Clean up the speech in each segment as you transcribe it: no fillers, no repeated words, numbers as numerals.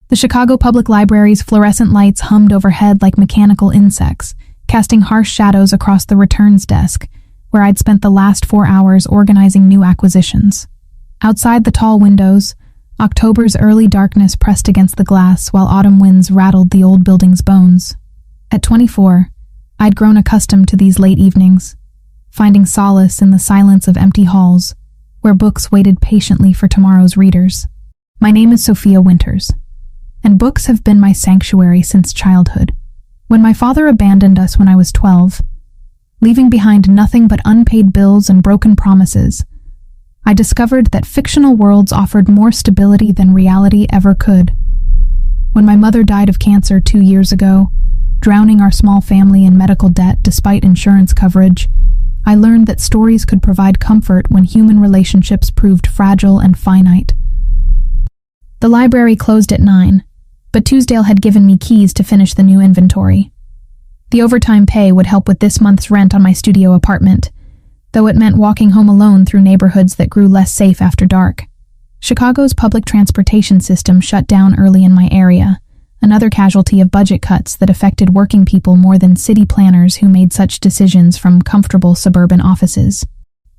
The Chicago Public Library's fluorescent lights hummed overhead like mechanical insects, casting harsh shadows across the returns desk, where I'd spent the last 4 hours organizing new acquisitions. Outside the tall windows, October's early darkness pressed against the glass while autumn winds rattled the old building's bones. At 24, I'd grown accustomed to these late evenings, finding solace in the silence of empty halls, where books waited patiently for tomorrow's readers. My name is Sophia Winters, and books have been my sanctuary since childhood. When my father abandoned us when I was 12, leaving behind nothing but unpaid bills and broken promises, I discovered that fictional worlds offered more stability than reality ever could. When my mother died of cancer 2 years ago, drowning our small family in medical debt despite insurance coverage, I learned that stories could provide comfort when human relationships proved fragile and finite. The library closed at 9, but Tuesdale had given me keys to finish the new inventory. The overtime pay would help with this month's rent on my studio apartment, though it meant walking home alone through neighborhoods that grew less safe after dark. Chicago's public transportation system shut down early in my area, another casualty of budget cuts that affected working people more than city planners who made such decisions from comfortable suburban offices.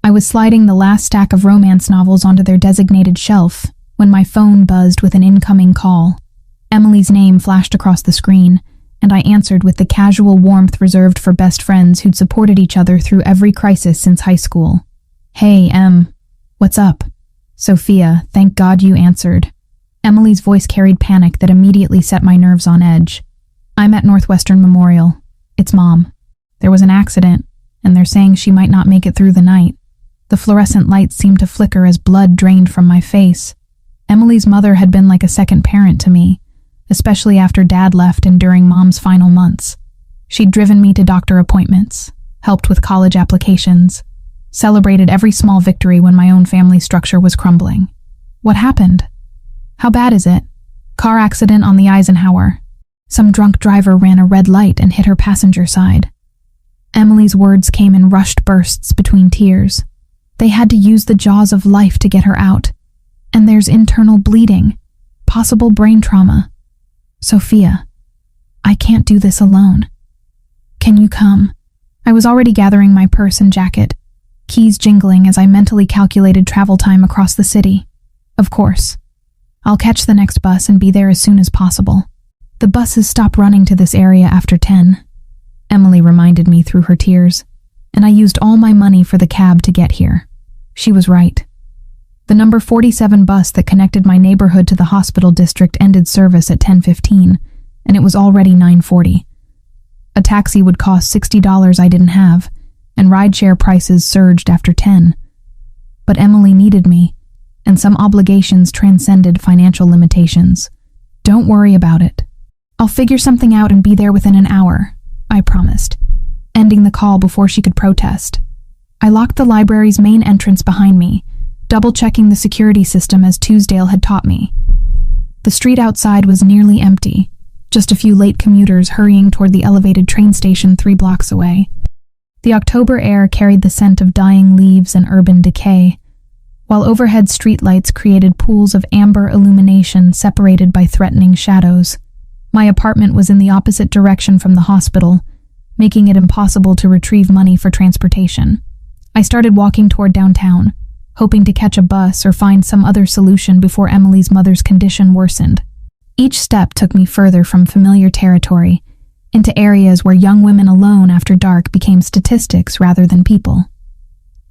I was sliding the last stack of romance novels onto their designated shelf when my phone buzzed with an incoming call. Emily's name flashed across the screen, and I answered with the casual warmth reserved for best friends who'd supported each other through every crisis since high school. "Hey, Em. What's up?" "Sophia, thank God you answered." Emily's voice carried panic that immediately set my nerves on edge. "I'm at Northwestern Memorial. It's Mom. There was an accident, and they're saying she might not make it through the night." The fluorescent lights seemed to flicker as blood drained from my face. Emily's mother had been like a second parent to me, especially after Dad left and during Mom's final months. She'd driven me to doctor appointments, helped with college applications, celebrated every small victory when my own family structure was crumbling. "What happened? How bad is it?" "Car accident on the Eisenhower. Some drunk driver ran a red light and hit her passenger side." Emily's words came in rushed bursts between tears. "They had to use the jaws of life to get her out. And there's internal bleeding, possible brain trauma. Sophia, I can't do this alone. Can you come?" I was already gathering my purse and jacket, keys jingling as I mentally calculated travel time across the city. "Of course. I'll catch the next bus and be there as soon as possible. The buses stop running to this area after 10, Emily reminded me through her tears, and I used all my money for the cab to get here. She was right. The number 47 bus that connected my neighborhood to the hospital district ended service at 10:15, and it was already 9:40. A taxi would cost $60 I didn't have, and rideshare prices surged after 10. But Emily needed me, and some obligations transcended financial limitations. "Don't worry about it. I'll figure something out and be there within an hour," I promised, ending the call before she could protest. I locked the library's main entrance behind me, double-checking the security system as Tuesdale had taught me. The street outside was nearly empty, just a few late commuters hurrying toward the elevated train station 3 blocks away. The October air carried the scent of dying leaves and urban decay, while overhead streetlights created pools of amber illumination separated by threatening shadows. My apartment was in the opposite direction from the hospital, making it impossible to retrieve money for transportation. I started walking toward downtown, hoping to catch a bus or find some other solution before Emily's mother's condition worsened. Each step took me further from familiar territory, into areas where young women alone after dark became statistics rather than people.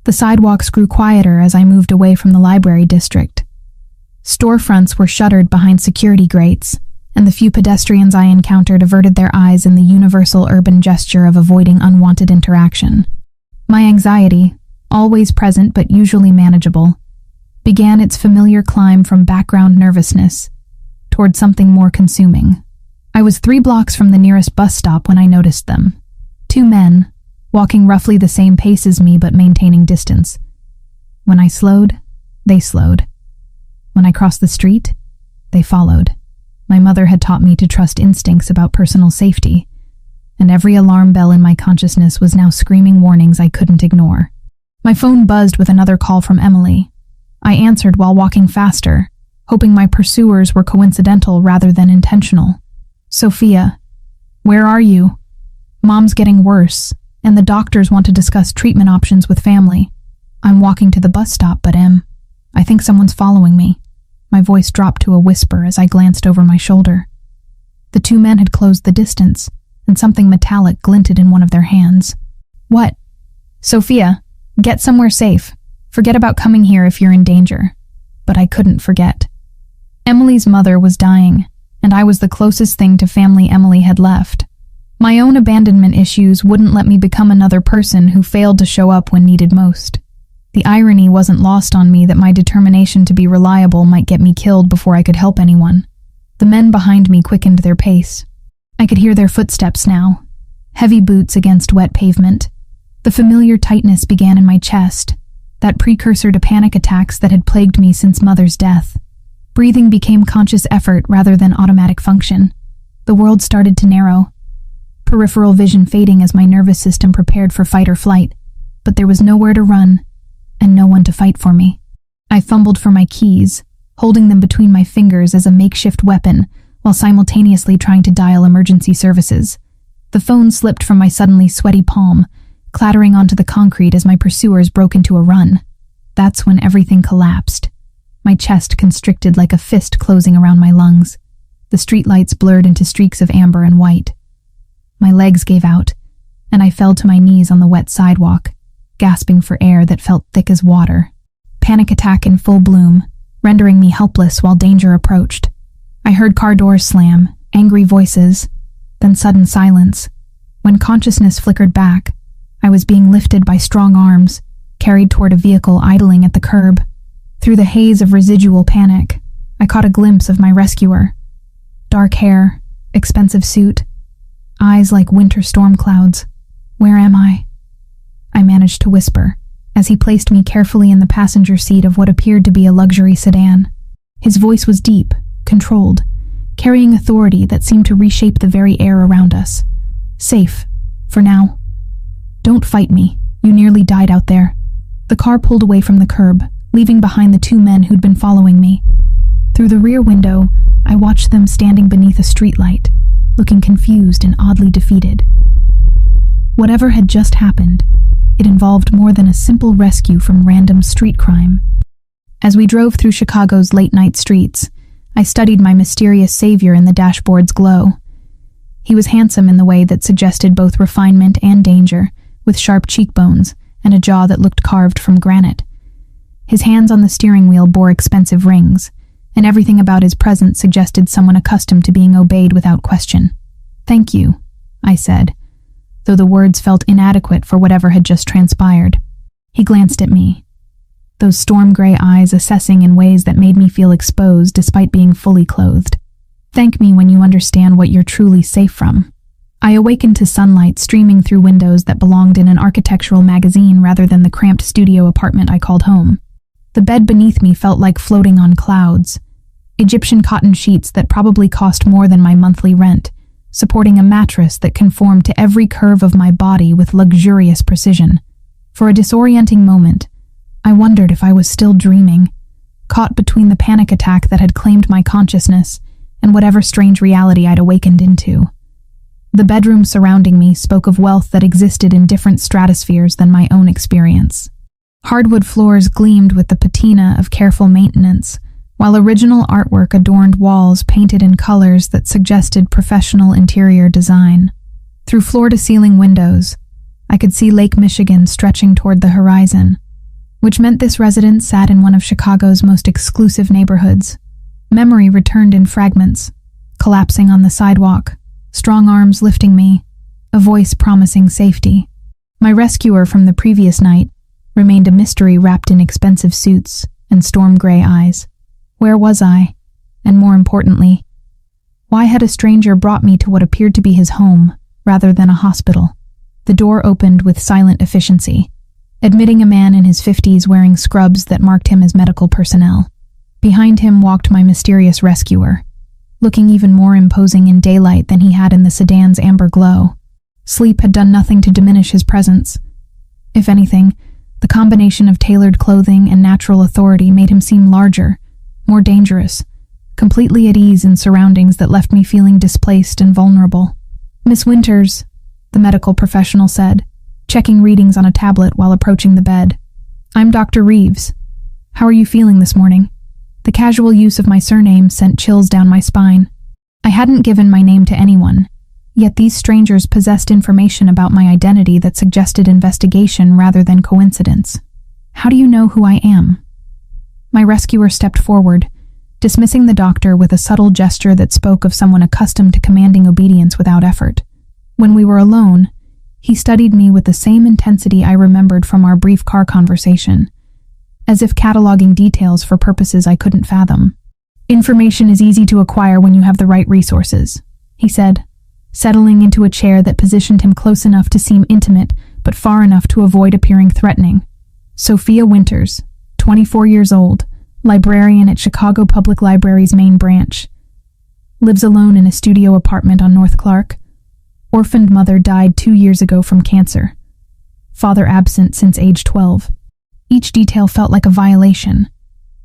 The sidewalks grew quieter as I moved away from the library district. Storefronts were shuttered behind security grates, and the few pedestrians I encountered averted their eyes in the universal urban gesture of avoiding unwanted interaction. My anxiety, always present but usually manageable, began its familiar climb from background nervousness toward something more consuming. I was 3 blocks from the nearest bus stop when I noticed them. 2 men, walking roughly the same pace as me but maintaining distance. When I slowed, they slowed. When I crossed the street, they followed. My mother had taught me to trust instincts about personal safety, and every alarm bell in my consciousness was now screaming warnings I couldn't ignore. My phone buzzed with another call from Emily. I answered while walking faster, hoping my pursuers were coincidental rather than intentional. "Sophia, where are you? Mom's getting worse, and the doctors want to discuss treatment options with family. I'm walking to the bus stop, but I think someone's following me." My voice dropped to a whisper as I glanced over my shoulder. The two men had closed the distance, and something metallic glinted in one of their hands. "What?" "Sophia, get somewhere safe. Forget about coming here if you're in danger." But I couldn't forget. Emily's mother was dying, and I was the closest thing to family Emily had left. My own abandonment issues wouldn't let me become another person who failed to show up when needed most. The irony wasn't lost on me that my determination to be reliable might get me killed before I could help anyone. The men behind me quickened their pace. I could hear their footsteps now, heavy boots against wet pavement. The familiar tightness began in my chest, that precursor to panic attacks that had plagued me since Mother's death. Breathing became conscious effort rather than automatic function. The world started to narrow, peripheral vision fading as my nervous system prepared for fight or flight, but there was nowhere to run, and no one to fight for me. I fumbled for my keys, holding them between my fingers as a makeshift weapon, while simultaneously trying to dial emergency services. The phone slipped from my suddenly sweaty palm, clattering onto the concrete as my pursuers broke into a run. That's when everything collapsed. My chest constricted like a fist closing around my lungs. The streetlights blurred into streaks of amber and white. My legs gave out, and I fell to my knees on the wet sidewalk, gasping for air that felt thick as water. Panic attack in full bloom, rendering me helpless while danger approached. I heard car doors slam, angry voices, then sudden silence. When consciousness flickered back, I was being lifted by strong arms, carried toward a vehicle idling at the curb. Through the haze of residual panic, I caught a glimpse of my rescuer. Dark hair, expensive suit, eyes like winter storm clouds. "Where am I?" I managed to whisper, as he placed me carefully in the passenger seat of what appeared to be a luxury sedan. His voice was deep, controlled, carrying authority that seemed to reshape the very air around us. "Safe, for now. Don't fight me. You nearly died out there." The car pulled away from the curb, leaving behind the two men who'd been following me. Through the rear window, I watched them standing beneath a streetlight, looking confused and oddly defeated. Whatever had just happened, it involved more than a simple rescue from random street crime. As we drove through Chicago's late-night streets, I studied my mysterious savior in the dashboard's glow. He was handsome in the way that suggested both refinement and danger, with sharp cheekbones and a jaw that looked carved from granite. His hands on the steering wheel bore expensive rings, and everything about his presence suggested someone accustomed to being obeyed without question. "Thank you," I said, though the words felt inadequate for whatever had just transpired. He glanced at me, those storm-gray eyes assessing in ways that made me feel exposed despite being fully clothed. "Thank me when you understand what you're truly safe from." I awakened to sunlight streaming through windows that belonged in an architectural magazine rather than the cramped studio apartment I called home. The bed beneath me felt like floating on clouds, Egyptian cotton sheets that probably cost more than my monthly rent, supporting a mattress that conformed to every curve of my body with luxurious precision. For a disorienting moment, I wondered if I was still dreaming, caught between the panic attack that had claimed my consciousness and whatever strange reality I'd awakened into. The bedroom surrounding me spoke of wealth that existed in different stratospheres than my own experience. Hardwood floors gleamed with the patina of careful maintenance, while original artwork adorned walls painted in colors that suggested professional interior design. Through floor-to-ceiling windows, I could see Lake Michigan stretching toward the horizon, which meant this residence sat in one of Chicago's most exclusive neighborhoods. Memory returned in fragments, collapsing on the sidewalk, strong arms lifting me, a voice promising safety. My rescuer from the previous night remained a mystery wrapped in expensive suits and storm-gray eyes. Where was I? And more importantly, why had a stranger brought me to what appeared to be his home rather than a hospital? The door opened with silent efficiency, admitting a man in his 50s wearing scrubs that marked him as medical personnel. Behind him walked my mysterious rescuer, looking even more imposing in daylight than he had in the sedan's amber glow. Sleep had done nothing to diminish his presence. If anything, the combination of tailored clothing and natural authority made him seem larger, more dangerous, completely at ease in surroundings that left me feeling displaced and vulnerable. "Miss Winters," the medical professional said, checking readings on a tablet while approaching the bed. "I'm Dr. Reeves. How are you feeling this morning?" The casual use of my surname sent chills down my spine. I hadn't given my name to anyone, yet these strangers possessed information about my identity that suggested investigation rather than coincidence. "How do you know who I am?" My rescuer stepped forward, dismissing the doctor with a subtle gesture that spoke of someone accustomed to commanding obedience without effort. When we were alone, he studied me with the same intensity I remembered from our brief car conversation, as if cataloging details for purposes I couldn't fathom. "Information is easy to acquire when you have the right resources," he said, settling into a chair that positioned him close enough to seem intimate but far enough to avoid appearing threatening. "Sophia Winters, 24 years old, librarian at Chicago Public Library's main branch. Lives alone in a studio apartment on North Clark. Orphaned mother died 2 years ago from cancer. Father absent since age 12. Each detail felt like a violation.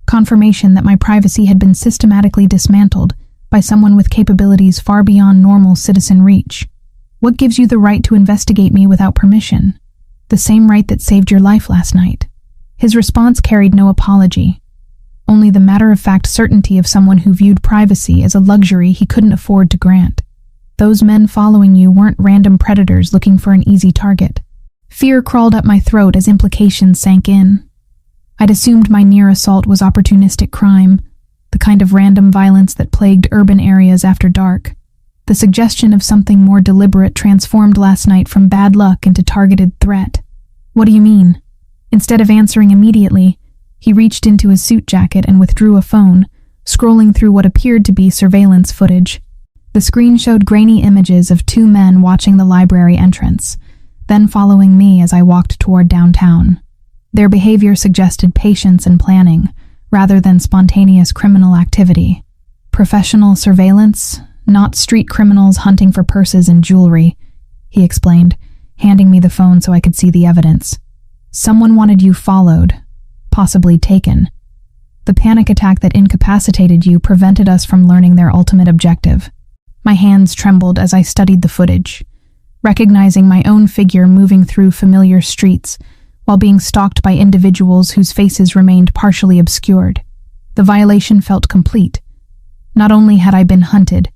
Confirmation that my privacy had been systematically dismantled by someone with capabilities far beyond normal citizen reach. "What gives you the right to investigate me without permission? The same right that saved your life last night." His response carried no apology, only the matter-of-fact certainty of someone who viewed privacy as a luxury he couldn't afford to grant. "Those men following you weren't random predators looking for an easy target." Fear crawled up my throat as implications sank in. I'd assumed my near assault was opportunistic crime, the kind of random violence that plagued urban areas after dark. The suggestion of something more deliberate transformed last night from bad luck into targeted threat. "What do you mean?" Instead of answering immediately, he reached into his suit jacket and withdrew a phone, scrolling through what appeared to be surveillance footage. The screen showed grainy images of 2 men watching the library entrance, then following me as I walked toward downtown. Their behavior suggested patience and planning, rather than spontaneous criminal activity. "Professional surveillance, not street criminals hunting for purses and jewelry," he explained, handing me the phone so I could see the evidence. "Someone wanted you followed, possibly taken. The panic attack that incapacitated you prevented us from learning their ultimate objective." My hands trembled as I studied the footage, recognizing my own figure moving through familiar streets while being stalked by individuals whose faces remained partially obscured. The violation felt complete. Not only had I been hunted,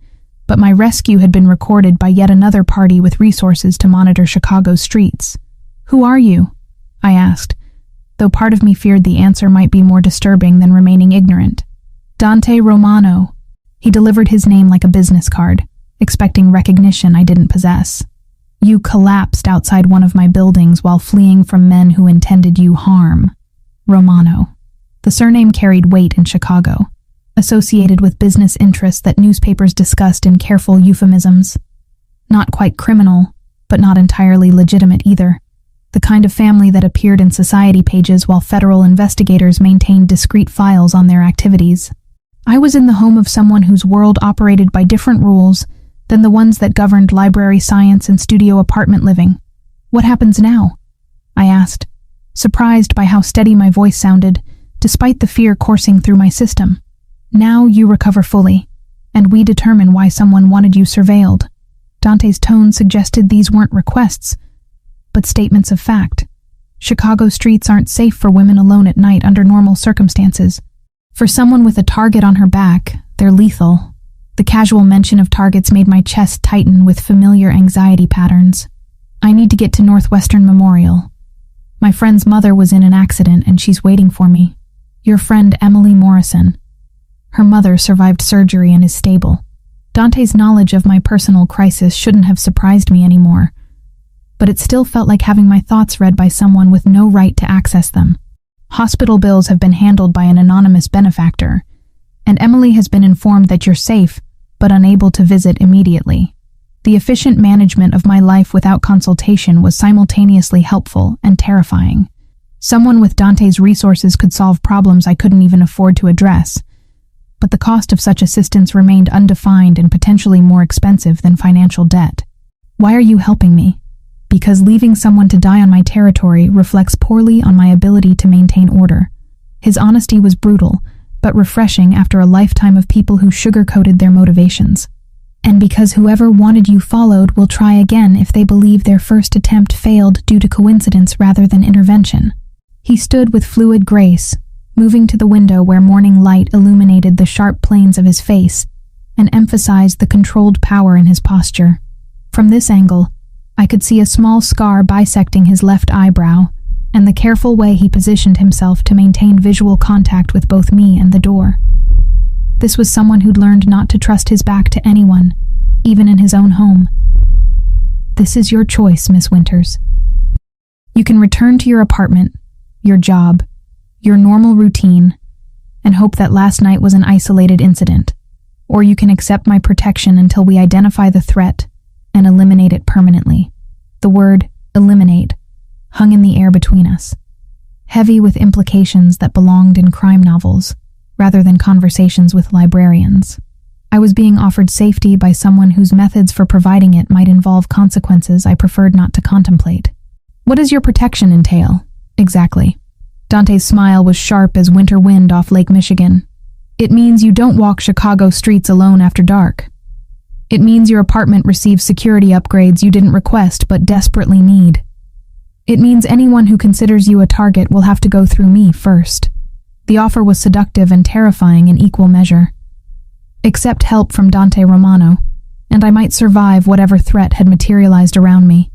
but my rescue had been recorded by yet another party with resources to monitor Chicago's streets. "Who are you?" I asked, though part of me feared the answer might be more disturbing than remaining ignorant. "Dante Romano." He delivered his name like a business card, expecting recognition I didn't possess. "You collapsed outside one of my buildings while fleeing from men who intended you harm." Romano. The surname carried weight in Chicago, associated with business interests that newspapers discussed in careful euphemisms. Not quite criminal, but not entirely legitimate either. The kind of family that appeared in society pages while federal investigators maintained discrete files on their activities. I was in the home of someone whose world operated by different rules than the ones that governed library science and studio apartment living. "What happens now?" I asked, surprised by how steady my voice sounded, despite the fear coursing through my system. "Now you recover fully, and we determine why someone wanted you surveilled." Dante's tone suggested these weren't requests, but statements of fact. Chicago streets aren't safe for women alone at night under normal circumstances. For someone with a target on her back, they're lethal. The casual mention of targets made my chest tighten with familiar anxiety patterns. "I need to get to Northwestern Memorial. My friend's mother was in an accident and she's waiting for me. Your friend Emily Morrison. Her mother survived surgery and is stable." Dante's knowledge of my personal crisis shouldn't have surprised me anymore, but it still felt like having my thoughts read by someone with no right to access them. "Hospital bills have been handled by an anonymous benefactor, and Emily has been informed that you're safe, but unable to visit immediately." The efficient management of my life without consultation was simultaneously helpful and terrifying. Someone with Dante's resources could solve problems I couldn't even afford to address, but the cost of such assistance remained undefined and potentially more expensive than financial debt. "Why are you helping me?" "Because leaving someone to die on my territory reflects poorly on my ability to maintain order." His honesty was brutal, but refreshing after a lifetime of people who sugar-coated their motivations. And because whoever wanted you followed will try again if they believe their first attempt failed due to coincidence rather than intervention. He stood with fluid grace, moving to the window where morning light illuminated the sharp planes of his face and emphasized the controlled power in his posture. From this angle, I could see a small scar bisecting his left eyebrow and the careful way he positioned himself to maintain visual contact with both me and the door. This was someone who'd learned not to trust his back to anyone, even in his own home. This is your choice, Miss Winters. You can return to your apartment, your job, your normal routine, and hope that last night was an isolated incident. Or you can accept my protection until we identify the threat and eliminate it permanently. The word eliminate hung in the air between us, heavy with implications that belonged in crime novels rather than conversations with librarians. I was being offered safety by someone whose methods for providing it might involve consequences I preferred not to contemplate. What does your protection entail, exactly? Dante's smile was sharp as winter wind off Lake Michigan. It means you don't walk Chicago streets alone after dark. It means your apartment receives security upgrades you didn't request but desperately need. It means anyone who considers you a target will have to go through me first. The offer was seductive and terrifying in equal measure. Accept help from Dante Romano, and I might survive whatever threat had materialized around me.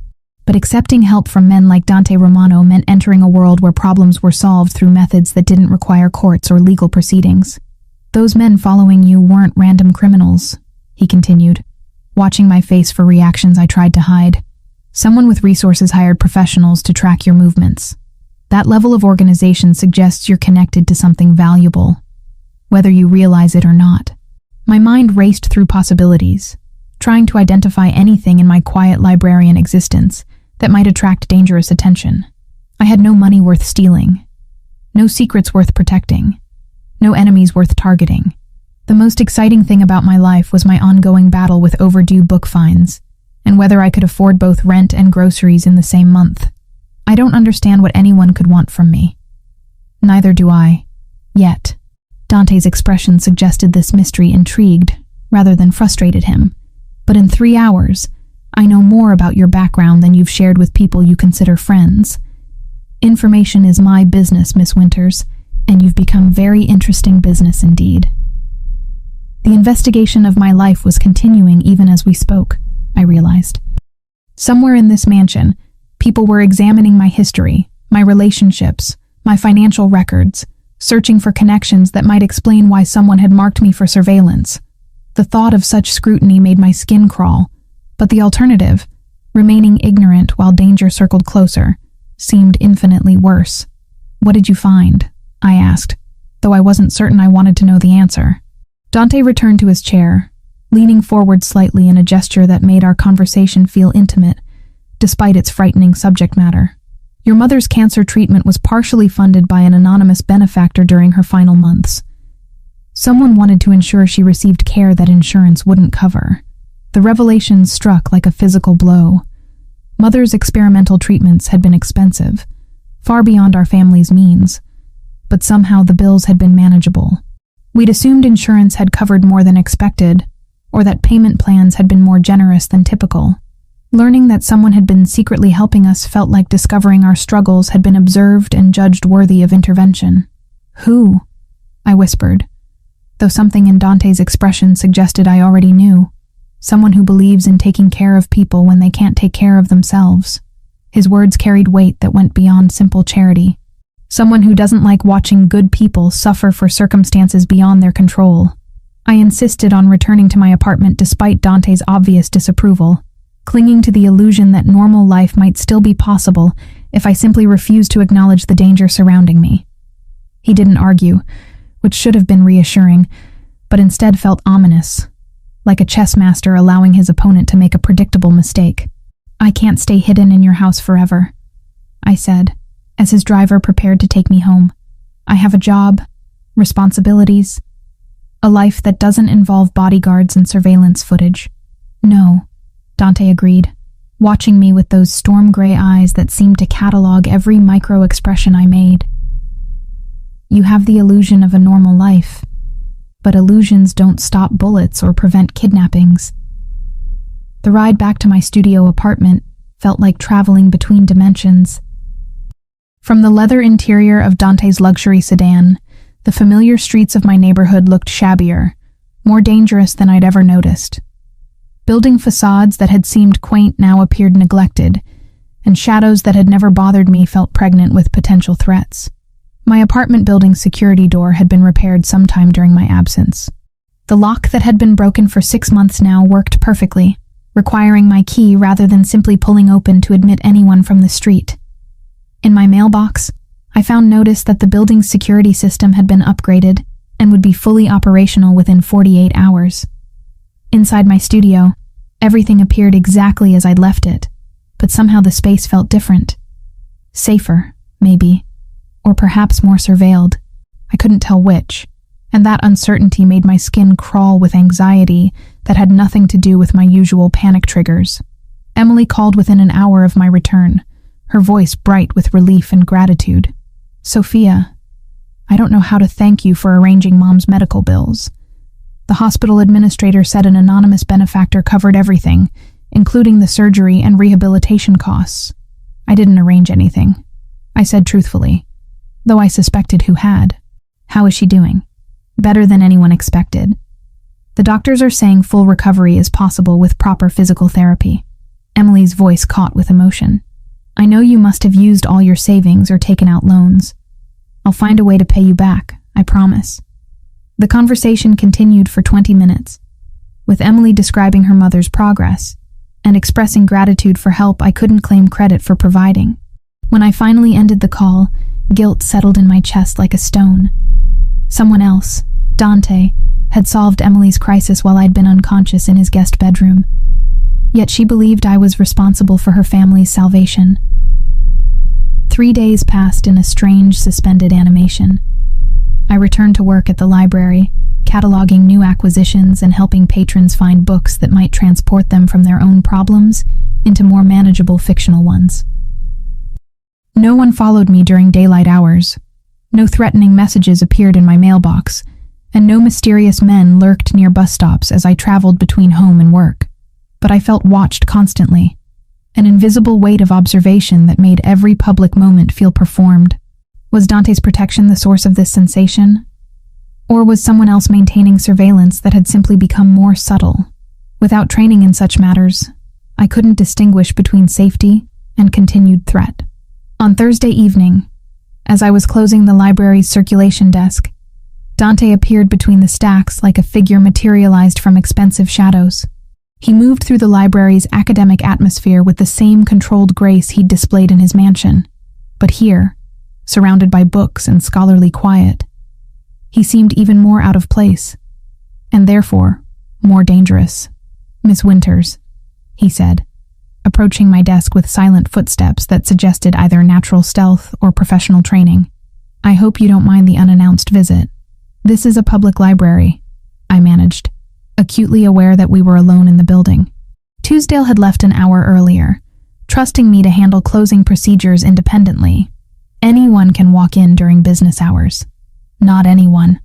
But accepting help from men like Dante Romano meant entering a world where problems were solved through methods that didn't require courts or legal proceedings. Those men following you weren't random criminals, he continued, watching my face for reactions I tried to hide. Someone with resources hired professionals to track your movements. That level of organization suggests you're connected to something valuable, whether you realize it or not. My mind raced through possibilities, trying to identify anything in my quiet librarian existence that might attract dangerous attention. I had no money worth stealing, no secrets worth protecting, no enemies worth targeting. The most exciting thing about my life was my ongoing battle with overdue book fines, and whether I could afford both rent and groceries in the same month. I don't understand what anyone could want from me. Neither do I, yet. Dante's expression suggested this mystery intrigued, rather than frustrated him. But in 3 hours, I know more about your background than you've shared with people you consider friends. Information is my business, Miss Winters, and you've become very interesting business indeed. The investigation of my life was continuing even as we spoke, I realized. Somewhere in this mansion, people were examining my history, my relationships, my financial records, searching for connections that might explain why someone had marked me for surveillance. The thought of such scrutiny made my skin crawl, but the alternative, remaining ignorant while danger circled closer, seemed infinitely worse. What did you find? I asked, though I wasn't certain I wanted to know the answer. Dante returned to his chair, leaning forward slightly in a gesture that made our conversation feel intimate, despite its frightening subject matter. Your mother's cancer treatment was partially funded by an anonymous benefactor during her final months. Someone wanted to ensure she received care that insurance wouldn't cover. The revelation struck like a physical blow. Mother's experimental treatments had been expensive, far beyond our family's means, but somehow the bills had been manageable. We'd assumed insurance had covered more than expected, or that payment plans had been more generous than typical. Learning that someone had been secretly helping us felt like discovering our struggles had been observed and judged worthy of intervention. Who? I whispered, though something in Dante's expression suggested I already knew. Someone who believes in taking care of people when they can't take care of themselves. His words carried weight that went beyond simple charity. Someone who doesn't like watching good people suffer for circumstances beyond their control. I insisted on returning to my apartment despite Dante's obvious disapproval, clinging to the illusion that normal life might still be possible if I simply refused to acknowledge the danger surrounding me. He didn't argue, which should have been reassuring, but instead felt ominous, like a chess master allowing his opponent to make a predictable mistake. I can't stay hidden in your house forever, I said, as his driver prepared to take me home. I have a job, responsibilities, a life that doesn't involve bodyguards and surveillance footage. No, Dante agreed, watching me with those storm-gray eyes that seemed to catalog every micro-expression I made. You have the illusion of a normal life, but illusions don't stop bullets or prevent kidnappings. The ride back to my studio apartment felt like traveling between dimensions. From the leather interior of Dante's luxury sedan, the familiar streets of my neighborhood looked shabbier, more dangerous than I'd ever noticed. Building facades that had seemed quaint now appeared neglected, and shadows that had never bothered me felt pregnant with potential threats. My apartment building's security door had been repaired sometime during my absence. The lock that had been broken for 6 months now worked perfectly, requiring my key rather than simply pulling open to admit anyone from the street. In my mailbox, I found notice that the building's security system had been upgraded and would be fully operational within 48 hours. Inside my studio, everything appeared exactly as I'd left it, but somehow the space felt different. Safer, maybe, or perhaps more surveilled. I couldn't tell which, and that uncertainty made my skin crawl with anxiety that had nothing to do with my usual panic triggers. Emily called within an hour of my return, her voice bright with relief and gratitude. "Sophia, I don't know how to thank you for arranging Mom's medical bills. The hospital administrator said an anonymous benefactor covered everything, including the surgery and rehabilitation costs. I didn't arrange anything," I said truthfully, though I suspected who had. "How is she doing?" "Better than anyone expected. The doctors are saying full recovery is possible with proper physical therapy." Emily's voice caught with emotion. "I know you must have used all your savings or taken out loans. I'll find a way to pay you back, I promise." The conversation continued for 20 minutes, with Emily describing her mother's progress and expressing gratitude for help I couldn't claim credit for providing. When I finally ended the call, guilt settled in my chest like a stone. Someone else, Dante, had solved Emily's crisis while I'd been unconscious in his guest bedroom. Yet she believed I was responsible for her family's salvation. 3 days passed in a strange, suspended animation. I returned to work at the library, cataloging new acquisitions and helping patrons find books that might transport them from their own problems into more manageable fictional ones. No one followed me during daylight hours. No threatening messages appeared in my mailbox, and no mysterious men lurked near bus stops as I traveled between home and work. But I felt watched constantly, an invisible weight of observation that made every public moment feel performed. Was Dante's protection the source of this sensation? Or was someone else maintaining surveillance that had simply become more subtle? Without training in such matters, I couldn't distinguish between safety and continued threat. On Thursday evening, as I was closing the library's circulation desk, Dante appeared between the stacks like a figure materialized from expensive shadows. He moved through the library's academic atmosphere with the same controlled grace he'd displayed in his mansion. But here, surrounded by books and scholarly quiet, he seemed even more out of place, and therefore more dangerous. "Miss Winters," he said, approaching my desk with silent footsteps that suggested either natural stealth or professional training. "I hope you don't mind the unannounced visit. This is a public library," I managed, acutely aware that we were alone in the building. Tuesdale had left an hour earlier, trusting me to handle closing procedures independently. "Anyone can walk in during business hours." "Not anyone,"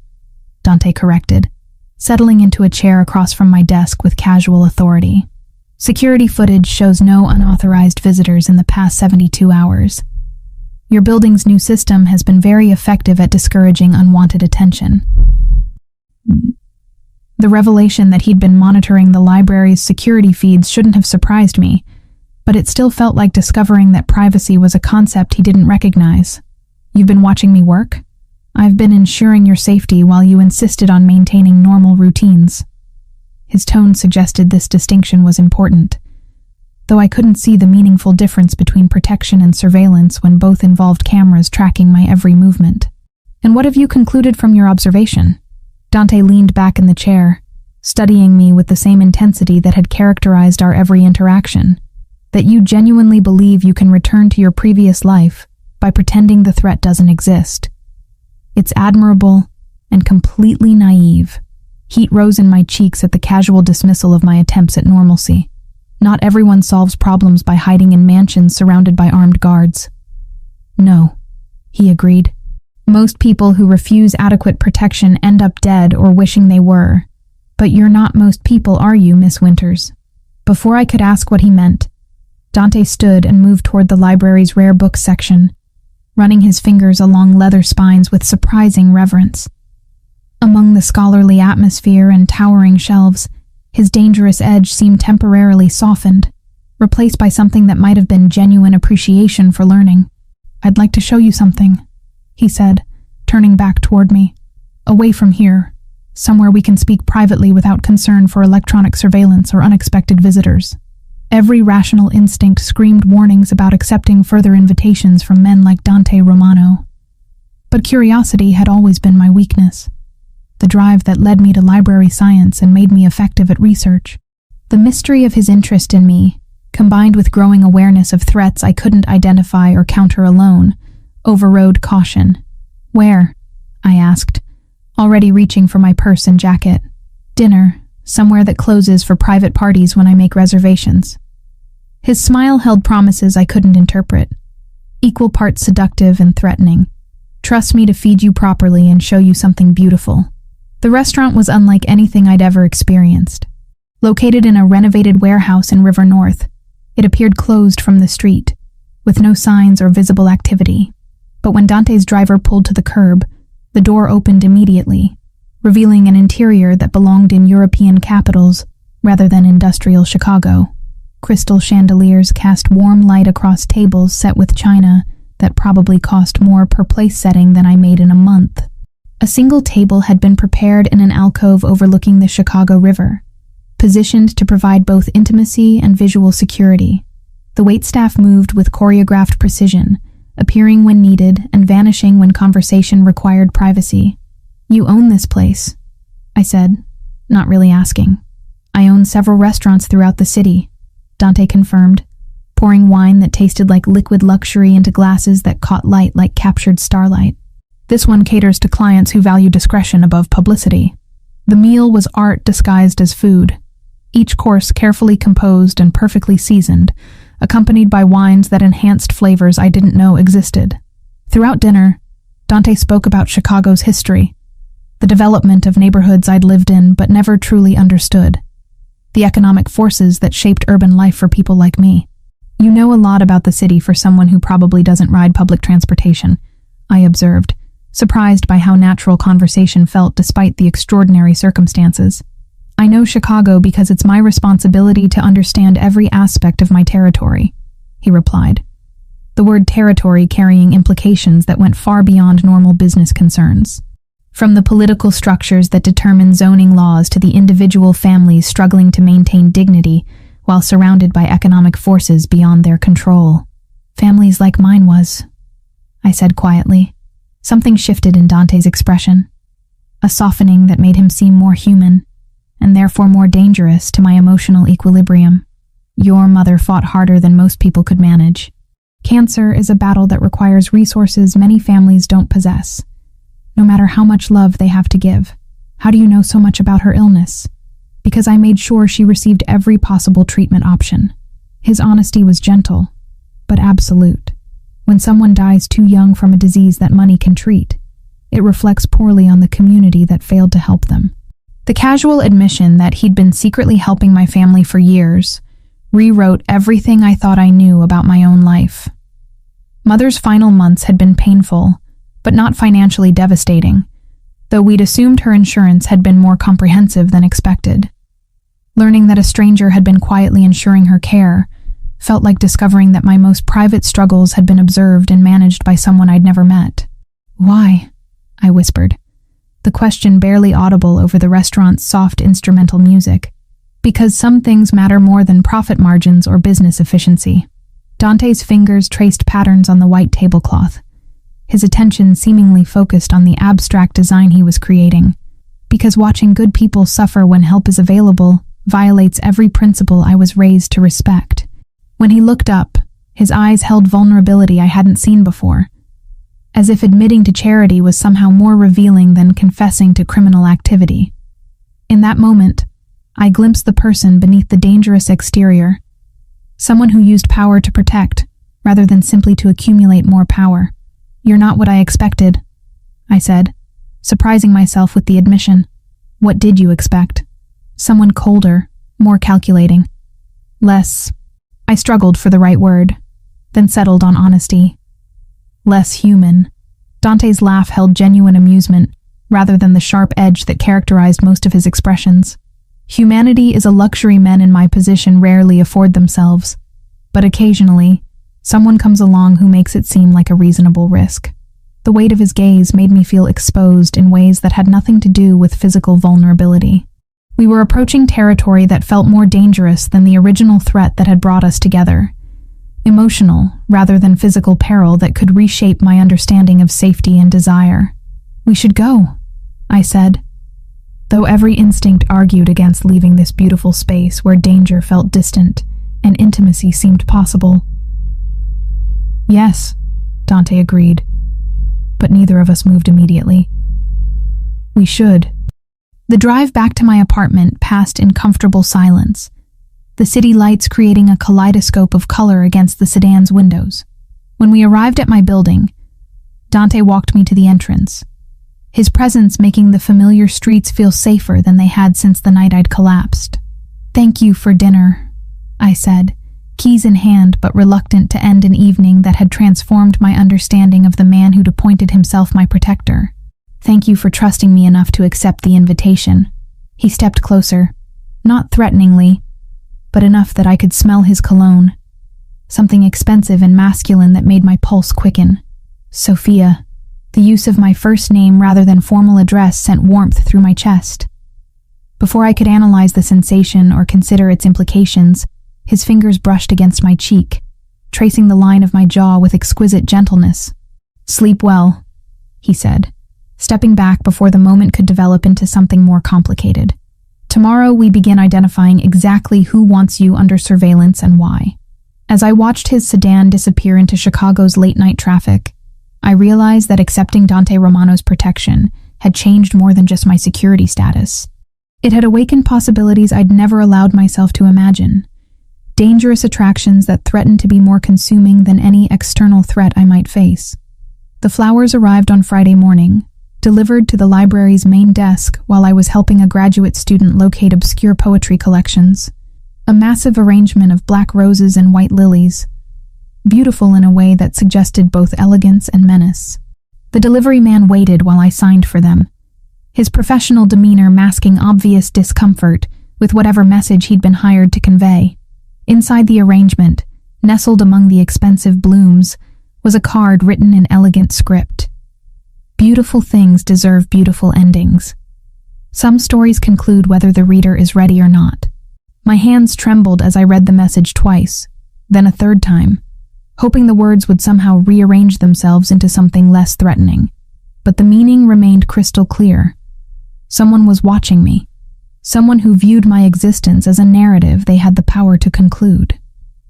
Dante corrected, settling into a chair across from my desk with casual authority. "Security footage shows no unauthorized visitors in the past 72 hours. Your building's new system has been very effective at discouraging unwanted attention." The revelation that he'd been monitoring the library's security feeds shouldn't have surprised me, but it still felt like discovering that privacy was a concept he didn't recognize. "You've been watching me work? I've been ensuring your safety while you insisted on maintaining normal routines." His tone suggested this distinction was important, though I couldn't see the meaningful difference between protection and surveillance when both involved cameras tracking my every movement. "And what have you concluded from your observation?" Dante leaned back in the chair, studying me with the same intensity that had characterized our every interaction. "That you genuinely believe you can return to your previous life by pretending the threat doesn't exist. It's admirable and completely naive." Heat rose in my cheeks at the casual dismissal of my attempts at normalcy. Not everyone solves problems by hiding in mansions surrounded by armed guards. "No," he agreed. Most people who refuse adequate protection end up dead or wishing they were. But you're not most people, are you, Miss Winters? Before I could ask what he meant, Dante stood and moved toward the library's rare books section, running his fingers along leather spines with surprising reverence. Among the scholarly atmosphere and towering shelves, his dangerous edge seemed temporarily softened, replaced by something that might have been genuine appreciation for learning. "I'd like to show you something," he said, turning back toward me. "Away from here, somewhere we can speak privately without concern for electronic surveillance or unexpected visitors." Every rational instinct screamed warnings about accepting further invitations from men like Dante Romano. But curiosity had always been my weakness, the drive that led me to library science and made me effective at research. The mystery of his interest in me, combined with growing awareness of threats I couldn't identify or counter alone, overrode caution. "Where?" I asked, already reaching for my purse and jacket. "Dinner, somewhere that closes for private parties when I make reservations." His smile held promises I couldn't interpret, equal parts seductive and threatening. "Trust me to feed you properly and show you something beautiful." The restaurant was unlike anything I'd ever experienced. Located in a renovated warehouse in River North, it appeared closed from the street, with no signs or visible activity. But when Dante's driver pulled to the curb, the door opened immediately, revealing an interior that belonged in European capitals rather than industrial Chicago. Crystal chandeliers cast warm light across tables set with china that probably cost more per place setting than I made in a month. A single table had been prepared in an alcove overlooking the Chicago River, positioned to provide both intimacy and visual security. The waitstaff moved with choreographed precision, appearing when needed and vanishing when conversation required privacy. "You own this place," I said, not really asking. "I own several restaurants throughout the city," Dante confirmed, pouring wine that tasted like liquid luxury into glasses that caught light like captured starlight. "This one caters to clients who value discretion above publicity." The meal was art disguised as food, each course carefully composed and perfectly seasoned, accompanied by wines that enhanced flavors I didn't know existed. Throughout dinner, Dante spoke about Chicago's history, the development of neighborhoods I'd lived in but never truly understood, the economic forces that shaped urban life for people like me. "You know a lot about the city for someone who probably doesn't ride public transportation," I observed, surprised by how natural conversation felt despite the extraordinary circumstances. "I know Chicago because it's my responsibility to understand every aspect of my territory," he replied, the word territory carrying implications that went far beyond normal business concerns. From the political structures that determine zoning laws to the individual families struggling to maintain dignity while surrounded by economic forces beyond their control. "Families like mine was," I said quietly. Something shifted in Dante's expression, a softening that made him seem more human, and therefore more dangerous to my emotional equilibrium. "Your mother fought harder than most people could manage. Cancer is a battle that requires resources many families don't possess, no matter how much love they have to give. How do you know so much about her illness?" "Because I made sure she received every possible treatment option." His honesty was gentle, but absolute. When someone dies too young from a disease that money can treat, it reflects poorly on the community that failed to help them. The casual admission that he'd been secretly helping my family for years rewrote everything I thought I knew about my own life. Mother's final months had been painful, but not financially devastating, though we'd assumed her insurance had been more comprehensive than expected. Learning that a stranger had been quietly ensuring her care felt like discovering that my most private struggles had been observed and managed by someone I'd never met. "Why?" I whispered, the question barely audible over the restaurant's soft instrumental music. "Because some things matter more than profit margins or business efficiency." Dante's fingers traced patterns on the white tablecloth, his attention seemingly focused on the abstract design he was creating. "Because watching good people suffer when help is available violates every principle I was raised to respect." When he looked up, his eyes held vulnerability I hadn't seen before, as if admitting to charity was somehow more revealing than confessing to criminal activity. In that moment, I glimpsed the person beneath the dangerous exterior, someone who used power to protect, rather than simply to accumulate more power. "You're not what I expected," I said, surprising myself with the admission. What did you expect? Someone colder, more calculating. Less. I struggled for the right word, then settled on honesty. Less human. Dante's laugh held genuine amusement, rather than the sharp edge that characterized most of his expressions. Humanity is a luxury men in my position rarely afford themselves, but occasionally, someone comes along who makes it seem like a reasonable risk. The weight of his gaze made me feel exposed in ways that had nothing to do with physical vulnerability. We were approaching territory that felt more dangerous than the original threat that had brought us together. Emotional, rather than physical peril that could reshape my understanding of safety and desire. We should go, I said, though every instinct argued against leaving this beautiful space where danger felt distant and intimacy seemed possible. Yes, Dante agreed, but neither of us moved immediately. We should. The drive back to my apartment passed in comfortable silence, the city lights creating a kaleidoscope of color against the sedan's windows. When we arrived at my building, Dante walked me to the entrance, his presence making the familiar streets feel safer than they had since the night I'd collapsed. Thank you for dinner, I said, keys in hand but reluctant to end an evening that had transformed my understanding of the man who'd appointed himself my protector. Thank you for trusting me enough to accept the invitation. He stepped closer, not threateningly, but enough that I could smell his cologne, something expensive and masculine that made my pulse quicken. Sophia. The use of my first name rather than formal address sent warmth through my chest. Before I could analyze the sensation or consider its implications, his fingers brushed against my cheek, tracing the line of my jaw with exquisite gentleness. Sleep well, he said, stepping back before the moment could develop into something more complicated. Tomorrow we begin identifying exactly who wants you under surveillance and why. As I watched his sedan disappear into Chicago's late-night traffic, I realized that accepting Dante Romano's protection had changed more than just my security status. It had awakened possibilities I'd never allowed myself to imagine. Dangerous attractions that threatened to be more consuming than any external threat I might face. The flowers arrived on Friday morning, delivered to the library's main desk while I was helping a graduate student locate obscure poetry collections. A massive arrangement of black roses and white lilies, beautiful in a way that suggested both elegance and menace. The delivery man waited while I signed for them, his professional demeanor masking obvious discomfort with whatever message he'd been hired to convey. Inside the arrangement, nestled among the expensive blooms, was a card written in elegant script. Beautiful things deserve beautiful endings. Some stories conclude whether the reader is ready or not. My hands trembled as I read the message twice, then a third time, hoping the words would somehow rearrange themselves into something less threatening. But the meaning remained crystal clear. Someone was watching me. Someone who viewed my existence as a narrative they had the power to conclude.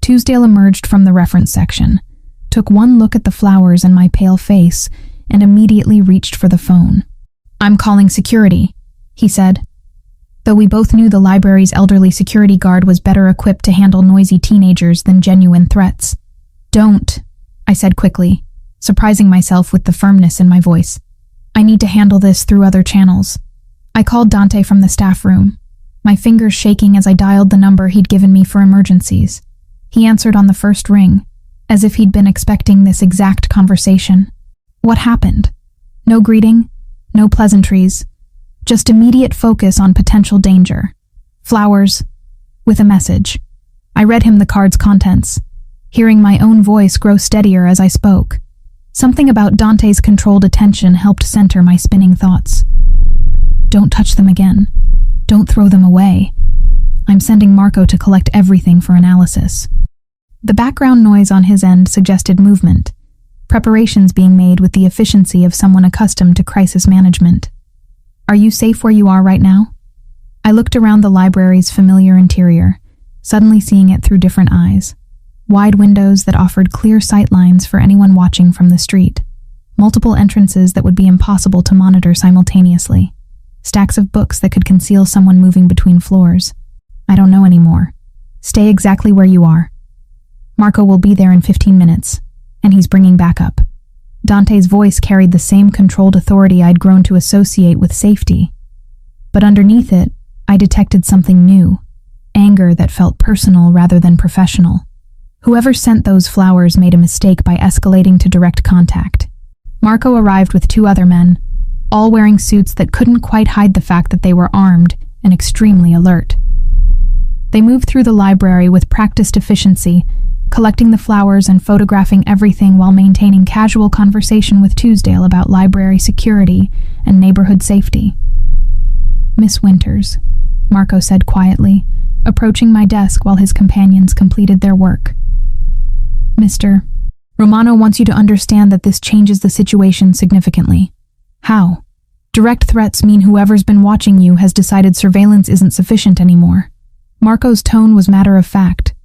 Tuesdale emerged from the reference section, took one look at the flowers and my pale face, and immediately reached for the phone. I'm calling security, he said, though we both knew the library's elderly security guard was better equipped to handle noisy teenagers than genuine threats. Don't, I said quickly, surprising myself with the firmness in my voice. I need to handle this through other channels. I called Dante from the staff room, my fingers shaking as I dialed the number he'd given me for emergencies. He answered on the first ring, as if he'd been expecting this exact conversation. What happened? No greeting, no pleasantries, just immediate focus on potential danger. Flowers, with a message. I read him the card's contents, hearing my own voice grow steadier as I spoke. Something about Dante's controlled attention helped center my spinning thoughts. Don't touch them again. Don't throw them away. I'm sending Marco to collect everything for analysis. The background noise on his end suggested movement, preparations being made with the efficiency of someone accustomed to crisis management. Are you safe where you are right now? I looked around the library's familiar interior, suddenly seeing it through different eyes. Wide windows that offered clear sight lines for anyone watching from the street. Multiple entrances that would be impossible to monitor simultaneously. Stacks of books that could conceal someone moving between floors. I don't know anymore. Stay exactly where you are. Marco will be there in 15 minutes, and he's bringing backup. Dante's voice carried the same controlled authority I'd grown to associate with safety. But underneath it, I detected something new, anger that felt personal rather than professional. Whoever sent those flowers made a mistake by escalating to direct contact. Marco arrived with 2 other men, all wearing suits that couldn't quite hide the fact that they were armed and extremely alert. They moved through the library with practiced efficiency, collecting the flowers and photographing everything while maintaining casual conversation with Tuesdale about library security and neighborhood safety. "Miss Winters," Marco said quietly, approaching my desk while his companions completed their work. "Mr. Romano wants you to understand that this changes the situation significantly." "How?" "Direct threats mean whoever's been watching you has decided surveillance isn't sufficient anymore." Marco's tone was matter of fact,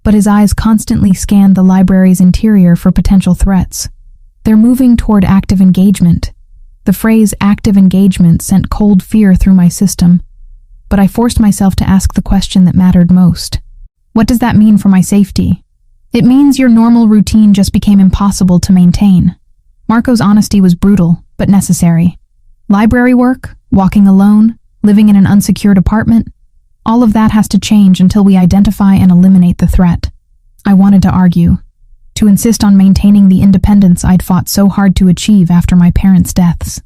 but his eyes constantly scanned the library's interior for potential threats. "They're moving toward active engagement." The phrase active engagement sent cold fear through my system, but I forced myself to ask the question that mattered most. "What does that mean for my safety?" "It means your normal routine just became impossible to maintain." Marco's honesty was brutal, but necessary. Library work, walking alone, living in an unsecured apartment, all of that has to change until we identify and eliminate the threat. I wanted to argue, to insist on maintaining the independence I'd fought so hard to achieve after my parents' deaths.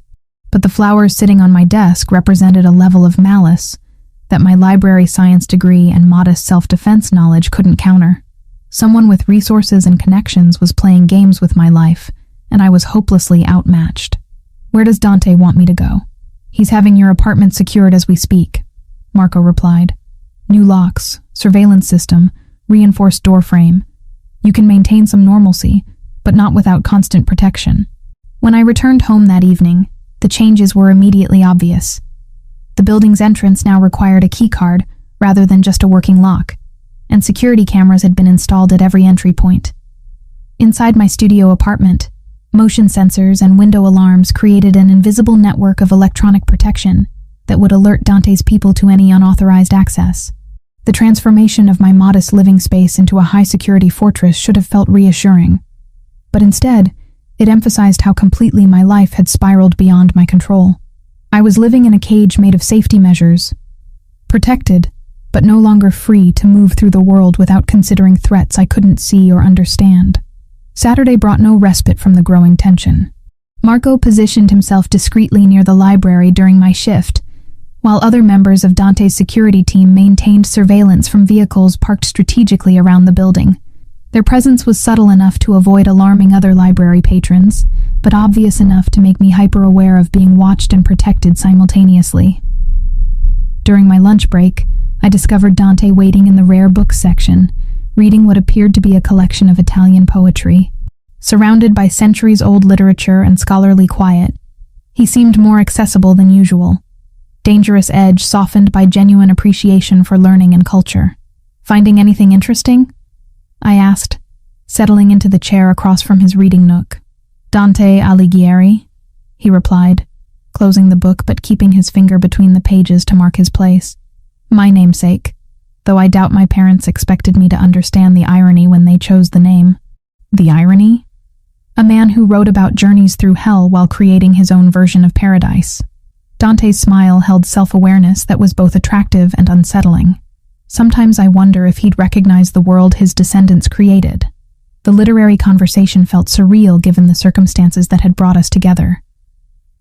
But the flowers sitting on my desk represented a level of malice that my library science degree and modest self-defense knowledge couldn't counter. Someone with resources and connections was playing games with my life, and I was hopelessly outmatched. "Where does Dante want me to go?" "He's having your apartment secured as we speak," Marco replied. "New locks, surveillance system, reinforced door frame. You can maintain some normalcy, but not without constant protection." When I returned home that evening, the changes were immediately obvious. The building's entrance now required a keycard rather than just a working lock, and security cameras had been installed at every entry point. Inside my studio apartment, motion sensors and window alarms created an invisible network of electronic protection that would alert Dante's people to any unauthorized access. The transformation of my modest living space into a high-security fortress should have felt reassuring, but instead, it emphasized how completely my life had spiraled beyond my control. I was living in a cage made of safety measures, protected, but no longer free to move through the world without considering threats I couldn't see or understand. Saturday brought no respite from the growing tension. Marco positioned himself discreetly near the library during my shift, while other members of Dante's security team maintained surveillance from vehicles parked strategically around the building. Their presence was subtle enough to avoid alarming other library patrons, but obvious enough to make me hyper-aware of being watched and protected simultaneously. During my lunch break, I discovered Dante waiting in the rare books section, reading what appeared to be a collection of Italian poetry. Surrounded by centuries-old literature and scholarly quiet, he seemed more accessible than usual. Dangerous edge softened by genuine appreciation for learning and culture. "Finding anything interesting?" I asked, settling into the chair across from his reading nook. "Dante Alighieri," he replied, closing the book but keeping his finger between the pages to mark his place. "My namesake, though I doubt my parents expected me to understand the irony when they chose the name." "The irony?" "A man who wrote about journeys through hell while creating his own version of paradise." Dante's smile held self-awareness that was both attractive and unsettling. Sometimes I wonder if he'd recognize the world his descendants created. The literary conversation felt surreal given the circumstances that had brought us together.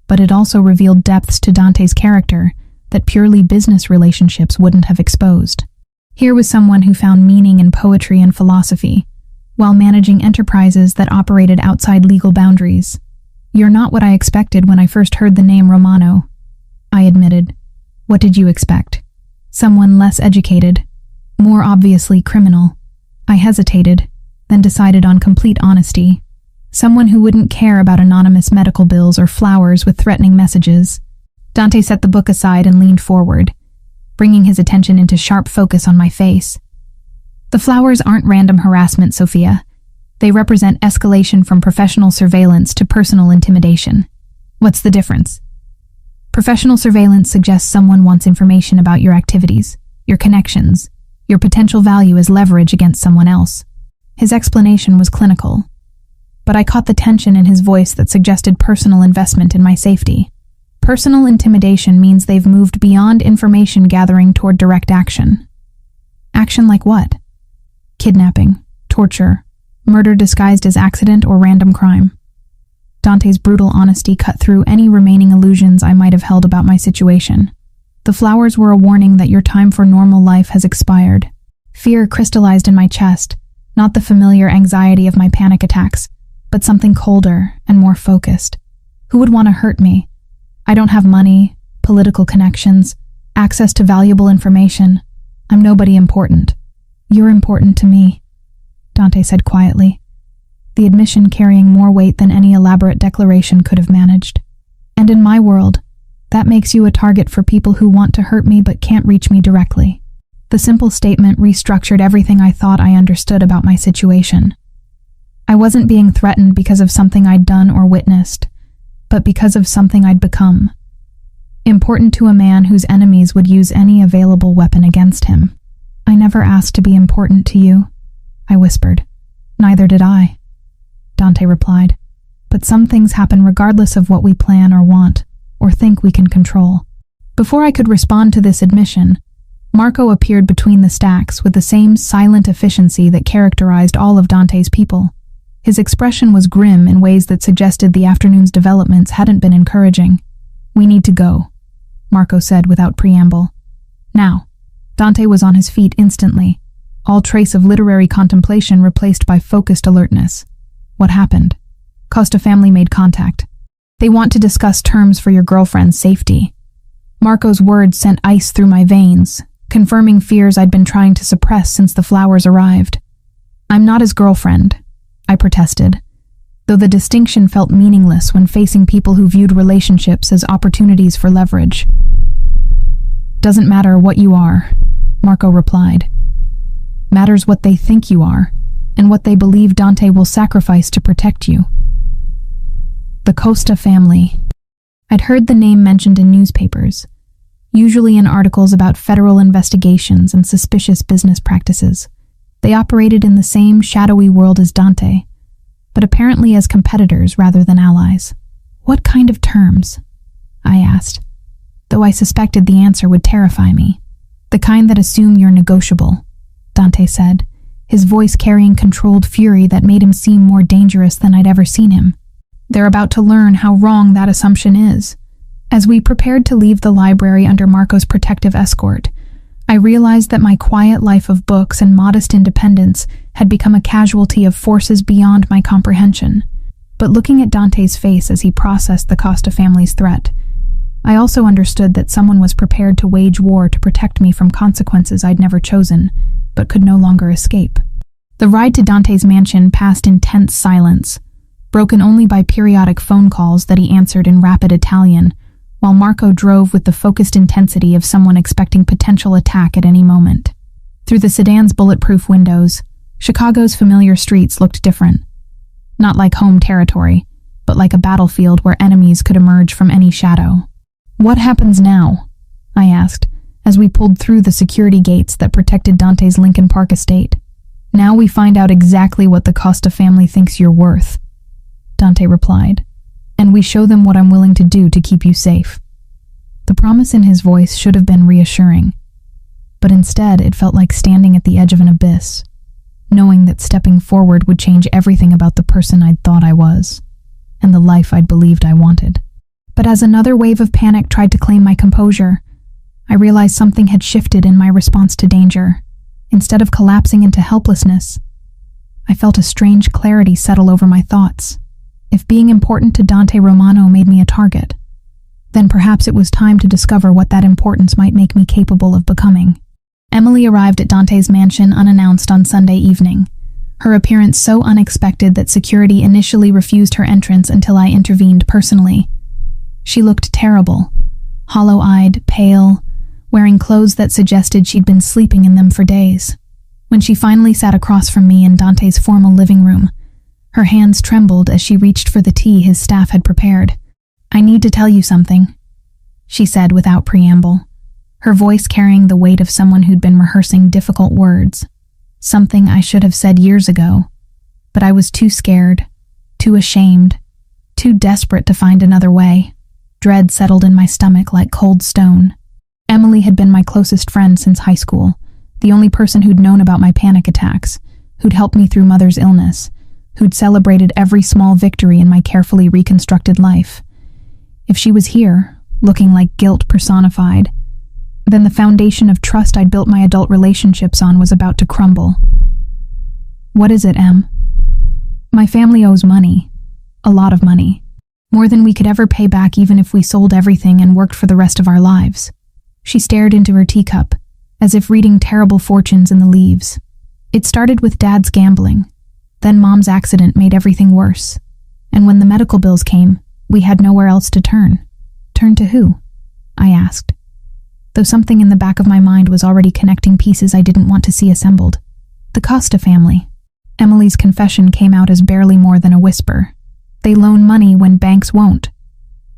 But it also revealed depths to Dante's character that purely business relationships wouldn't have exposed. Here was someone who found meaning in poetry and philosophy, while managing enterprises that operated outside legal boundaries. "You're not what I expected when I first heard the name Romano," I admitted. "What did you expect?" "Someone less educated, more obviously criminal." I hesitated, then decided on complete honesty. Someone who wouldn't care about anonymous medical bills or flowers with threatening messages. Dante set the book aside and leaned forward, bringing his attention into sharp focus on my face. "The flowers aren't random harassment, Sophia. They represent escalation from professional surveillance to personal intimidation." "What's the difference?" "Professional surveillance suggests someone wants information about your activities, your connections, your potential value as leverage against someone else." His explanation was clinical. but I caught the tension in his voice that suggested personal investment in my safety. Personal intimidation means they've moved beyond information gathering toward direct action. Action like what? Kidnapping, torture, murder disguised as accident or random crime. Dante's brutal honesty cut through any remaining illusions I might have held about my situation. The flowers were a warning that your time for normal life has expired. Fear crystallized in my chest, not the familiar anxiety of my panic attacks, but something colder and more focused. Who would want to hurt me? I don't have money, political connections, access to valuable information. I'm nobody important. You're important to me, Dante said quietly, the admission carrying more weight than any elaborate declaration could have managed. And in my world, that makes you a target for people who want to hurt me but can't reach me directly. The simple statement restructured everything I thought I understood about my situation. I wasn't being threatened because of something I'd done or witnessed, but because of something I'd become. Important to a man whose enemies would use any available weapon against him. I never asked to be important to you, I whispered. Neither did I, Dante replied. But some things happen regardless of what we plan or want, or think we can control. Before I could respond to this admission, Marco appeared between the stacks with the same silent efficiency that characterized all of Dante's people. His expression was grim in ways that suggested the afternoon's developments hadn't been encouraging. We need to go, Marco said without preamble. Now. Dante was on his feet instantly, all trace of literary contemplation replaced by focused alertness. What happened? Costa family made contact. They want to discuss terms for your girlfriend's safety. Marco's words sent ice through my veins, confirming fears I'd been trying to suppress since the flowers arrived. I'm not his girlfriend, I protested, though the distinction felt meaningless when facing people who viewed relationships as opportunities for leverage. Doesn't matter what you are, Marco replied. Matters what they think you are, and what they believe Dante will sacrifice to protect you. The Costa family. I'd heard the name mentioned in newspapers, usually in articles about federal investigations and suspicious business practices. They operated in the same shadowy world as Dante, but apparently as competitors rather than allies. What kind of terms? I asked, though I suspected the answer would terrify me. The kind that assume you're negotiable, Dante said, his voice carrying controlled fury that made him seem more dangerous than I'd ever seen him. They're about to learn how wrong that assumption is. As we prepared to leave the library under Marco's protective escort, I realized that my quiet life of books and modest independence had become a casualty of forces beyond my comprehension. But looking at Dante's face as he processed the Costa family's threat, I also understood that someone was prepared to wage war to protect me from consequences I'd never chosen, but could no longer escape. The ride to Dante's mansion passed in tense silence, broken only by periodic phone calls that he answered in rapid Italian, while Marco drove with the focused intensity of someone expecting potential attack at any moment. Through the sedan's bulletproof windows, Chicago's familiar streets looked different. Not like home territory, but like a battlefield where enemies could emerge from any shadow. What happens now? I asked, as we pulled through the security gates that protected Dante's Lincoln Park estate. Now we find out exactly what the Costa family thinks you're worth, Dante replied, and we show them what I'm willing to do to keep you safe. The promise in his voice should have been reassuring, but instead it felt like standing at the edge of an abyss, knowing that stepping forward would change everything about the person I'd thought I was, and the life I'd believed I wanted. But as another wave of panic tried to claim my composure, I realized something had shifted in my response to danger. Instead of collapsing into helplessness, I felt a strange clarity settle over my thoughts. If being important to Dante Romano made me a target, then perhaps it was time to discover what that importance might make me capable of becoming. Emily arrived at Dante's mansion unannounced on Sunday evening, her appearance so unexpected that security initially refused her entrance until I intervened personally. She looked terrible, hollow-eyed, pale, wearing clothes that suggested she'd been sleeping in them for days. When she finally sat across from me in Dante's formal living room, her hands trembled as she reached for the tea his staff had prepared. "I need to tell you something," she said without preamble, her voice carrying the weight of someone who'd been rehearsing difficult words. Something I should have said years ago, but I was too scared, too ashamed, too desperate to find another way. Dread settled in my stomach like cold stone. Emily had been my closest friend since high school, the only person who'd known about my panic attacks, who'd helped me through Mother's illness, who'd celebrated every small victory in my carefully reconstructed life. If she was here, looking like guilt personified, then the foundation of trust I'd built my adult relationships on was about to crumble. "What is it, Em?" "My family owes money. A lot of money. More than we could ever pay back even if we sold everything and worked for the rest of our lives." She stared into her teacup, as if reading terrible fortunes in the leaves. "It started with Dad's gambling. Then Mom's accident made everything worse. And when the medical bills came, we had nowhere else to turn." "Turn to who?" I asked, though something in the back of my mind was already connecting pieces I didn't want to see assembled. "The Costa family." Emily's confession came out as barely more than a whisper. "They loan money when banks won't.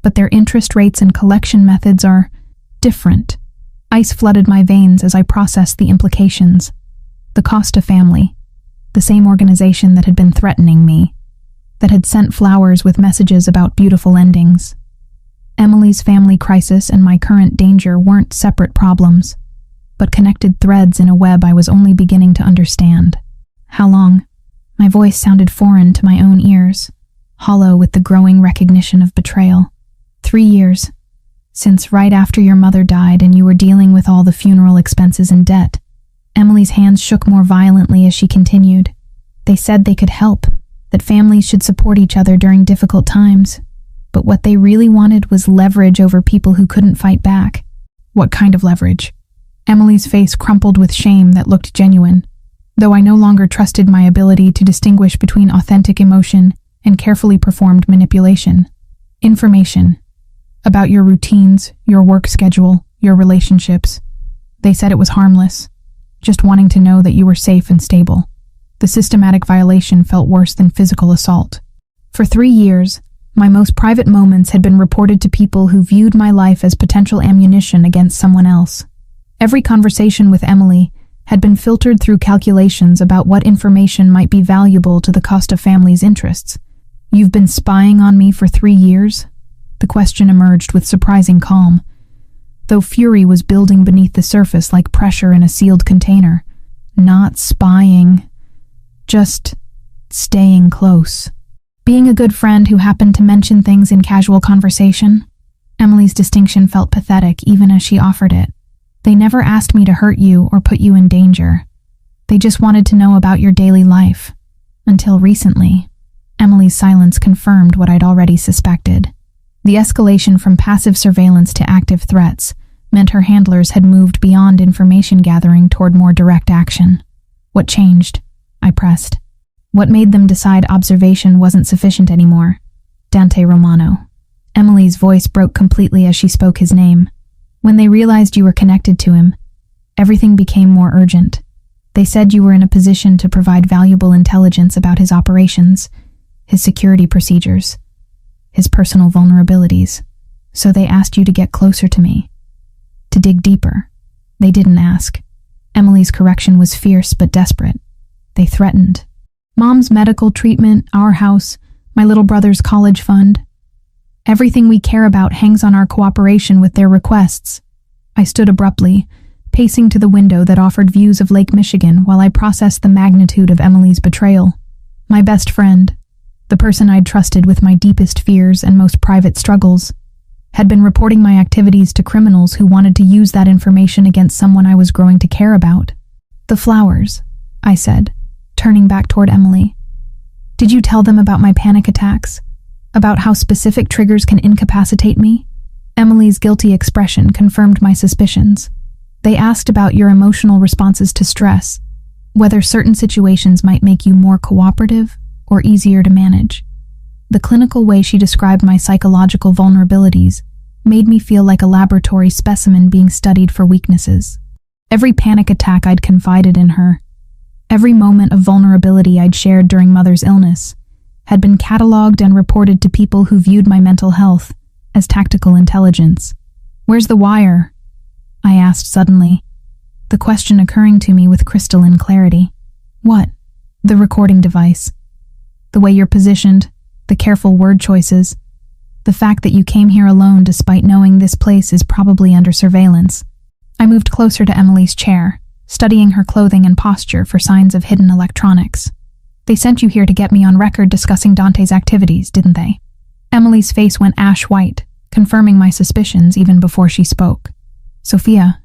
But their interest rates and collection methods are different." Ice flooded my veins as I processed the implications. The Costa family, the same organization that had been threatening me, that had sent flowers with messages about beautiful endings. Emily's family crisis and my current danger weren't separate problems, but connected threads in a web I was only beginning to understand. "How long?" My voice sounded foreign to my own ears, hollow with the growing recognition of betrayal. 3 years. Since right after your mother died and you were dealing with all the funeral expenses and debt." Emily's hands shook more violently as she continued. "They said they could help, that families should support each other during difficult times. But what they really wanted was leverage over people who couldn't fight back." "What kind of leverage?" Emily's face crumpled with shame that looked genuine, though I no longer trusted my ability to distinguish between authentic emotion and carefully performed manipulation. "Information. About your routines, your work schedule, your relationships. They said it was harmless, just wanting to know that you were safe and stable. The systematic violation felt worse than physical assault. For 3 years, my most private moments had been reported to people who viewed my life as potential ammunition against someone else. Every conversation with Emily had been filtered through calculations about what information might be valuable to the Costa family's interests. "You've been spying on me for 3 years?" The question emerged with surprising calm, though fury was building beneath the surface like pressure in a sealed container. "Not spying. Just staying close. Being a good friend who happened to mention things in casual conversation." Emily's distinction felt pathetic even as she offered it. "They never asked me to hurt you or put you in danger. They just wanted to know about your daily life. Until recently." Emily's silence confirmed what I'd already suspected. The escalation from passive surveillance to active threats meant her handlers had moved beyond information gathering toward more direct action. "What changed?" I pressed. "What made them decide observation wasn't sufficient anymore?" "Dante Romano." Emily's voice broke completely as she spoke his name. "When they realized you were connected to him, everything became more urgent. They said you were in a position to provide valuable intelligence about his operations, his security procedures, his personal vulnerabilities. So they asked you to get closer to me, to dig deeper." "They didn't ask." Emily's correction was fierce but desperate. "They threatened. Mom's medical treatment, our house, my little brother's college fund. Everything we care about hangs on our cooperation with their requests." I stood abruptly, pacing to the window that offered views of Lake Michigan while I processed the magnitude of Emily's betrayal. My best friend, the person I'd trusted with my deepest fears and most private struggles, had been reporting my activities to criminals who wanted to use that information against someone I was growing to care about. "The flowers," I said, turning back toward Emily. "Did you tell them about my panic attacks? About how specific triggers can incapacitate me?" Emily's guilty expression confirmed my suspicions. "They asked about your emotional responses to stress, whether certain situations might make you more cooperative or easier to manage." The clinical way she described my psychological vulnerabilities made me feel like a laboratory specimen being studied for weaknesses. Every panic attack I'd confided in her, every moment of vulnerability I'd shared during Mother's illness, had been cataloged and reported to people who viewed my mental health as tactical intelligence. "Where's the wire?" I asked suddenly, the question occurring to me with crystalline clarity. "What?" "The recording device. The way you're positioned, The careful word choices. The fact that you came here alone despite knowing this place is probably under surveillance. I moved closer to Emily's chair, studying her clothing and posture for signs of hidden electronics. They sent you here to get me on record discussing Dante's activities, didn't they? Emily's face went ash white, confirming my suspicions even before she spoke. Sophia,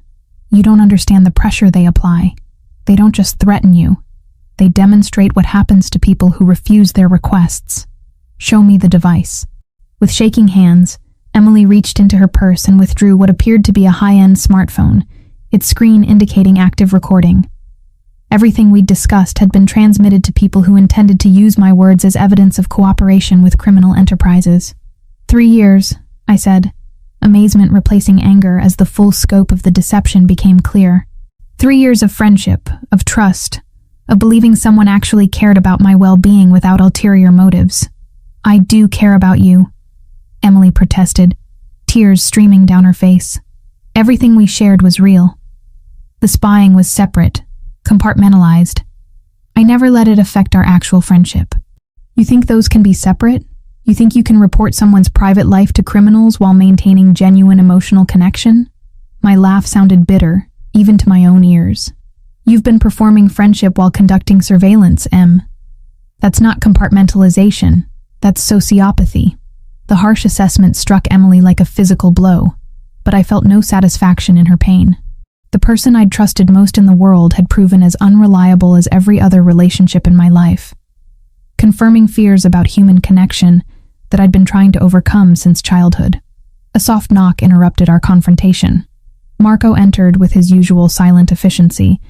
you don't understand the pressure they apply. They don't just threaten you. They demonstrate what happens to people who refuse their requests. Show me the device. With shaking hands, Emily reached into her purse and withdrew what appeared to be a high-end smartphone, its screen indicating active recording. Everything we'd discussed had been transmitted to people who intended to use my words as evidence of cooperation with criminal enterprises. 3 years, I said, amazement replacing anger as the full scope of the deception became clear. 3 years of friendship, of trust, of believing someone actually cared about my well-being without ulterior motives. I do care about you, Emily protested, tears streaming down her face. Everything we shared was real. The spying was separate, compartmentalized. I never let it affect our actual friendship. You think those can be separate? You think you can report someone's private life to criminals while maintaining genuine emotional connection? My laugh sounded bitter, even to my own ears. You've been performing friendship while conducting surveillance, Em. That's not compartmentalization. That's sociopathy. The harsh assessment struck Emily like a physical blow, but I felt no satisfaction in her pain. The person I'd trusted most in the world had proven as unreliable as every other relationship in my life, confirming fears about human connection that I'd been trying to overcome since childhood. A soft knock interrupted our confrontation. Marco entered with his usual silent efficiency,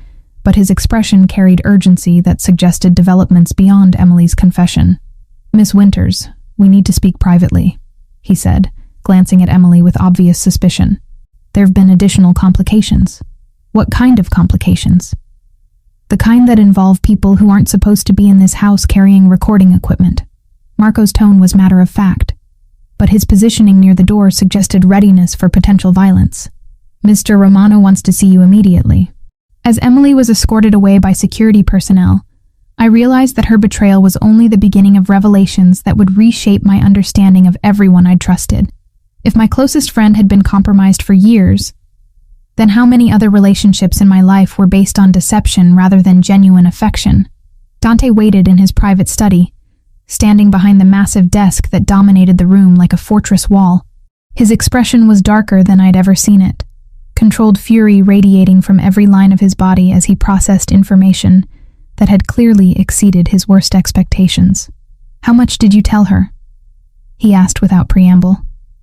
but his expression carried urgency that suggested developments beyond Emily's confession. Miss Winters, we need to speak privately, he said, glancing at Emily with obvious suspicion. There have been additional complications. What kind of complications? The kind that involve people who aren't supposed to be in this house carrying recording equipment. Marco's tone was matter of fact, but his positioning near the door suggested readiness for potential violence. Mr. Romano wants to see you immediately. As Emily was escorted away by security personnel, I realized that her betrayal was only the beginning of revelations that would reshape my understanding of everyone I'd trusted. If my closest friend had been compromised for years, then how many other relationships in my life were based on deception rather than genuine affection? Dante waited in his private study, standing behind the massive desk that dominated the room like a fortress wall. His expression was darker than I'd ever seen it, controlled fury radiating from every line of his body as he processed information that had clearly exceeded his worst expectations. How much did you tell her? He asked without preamble.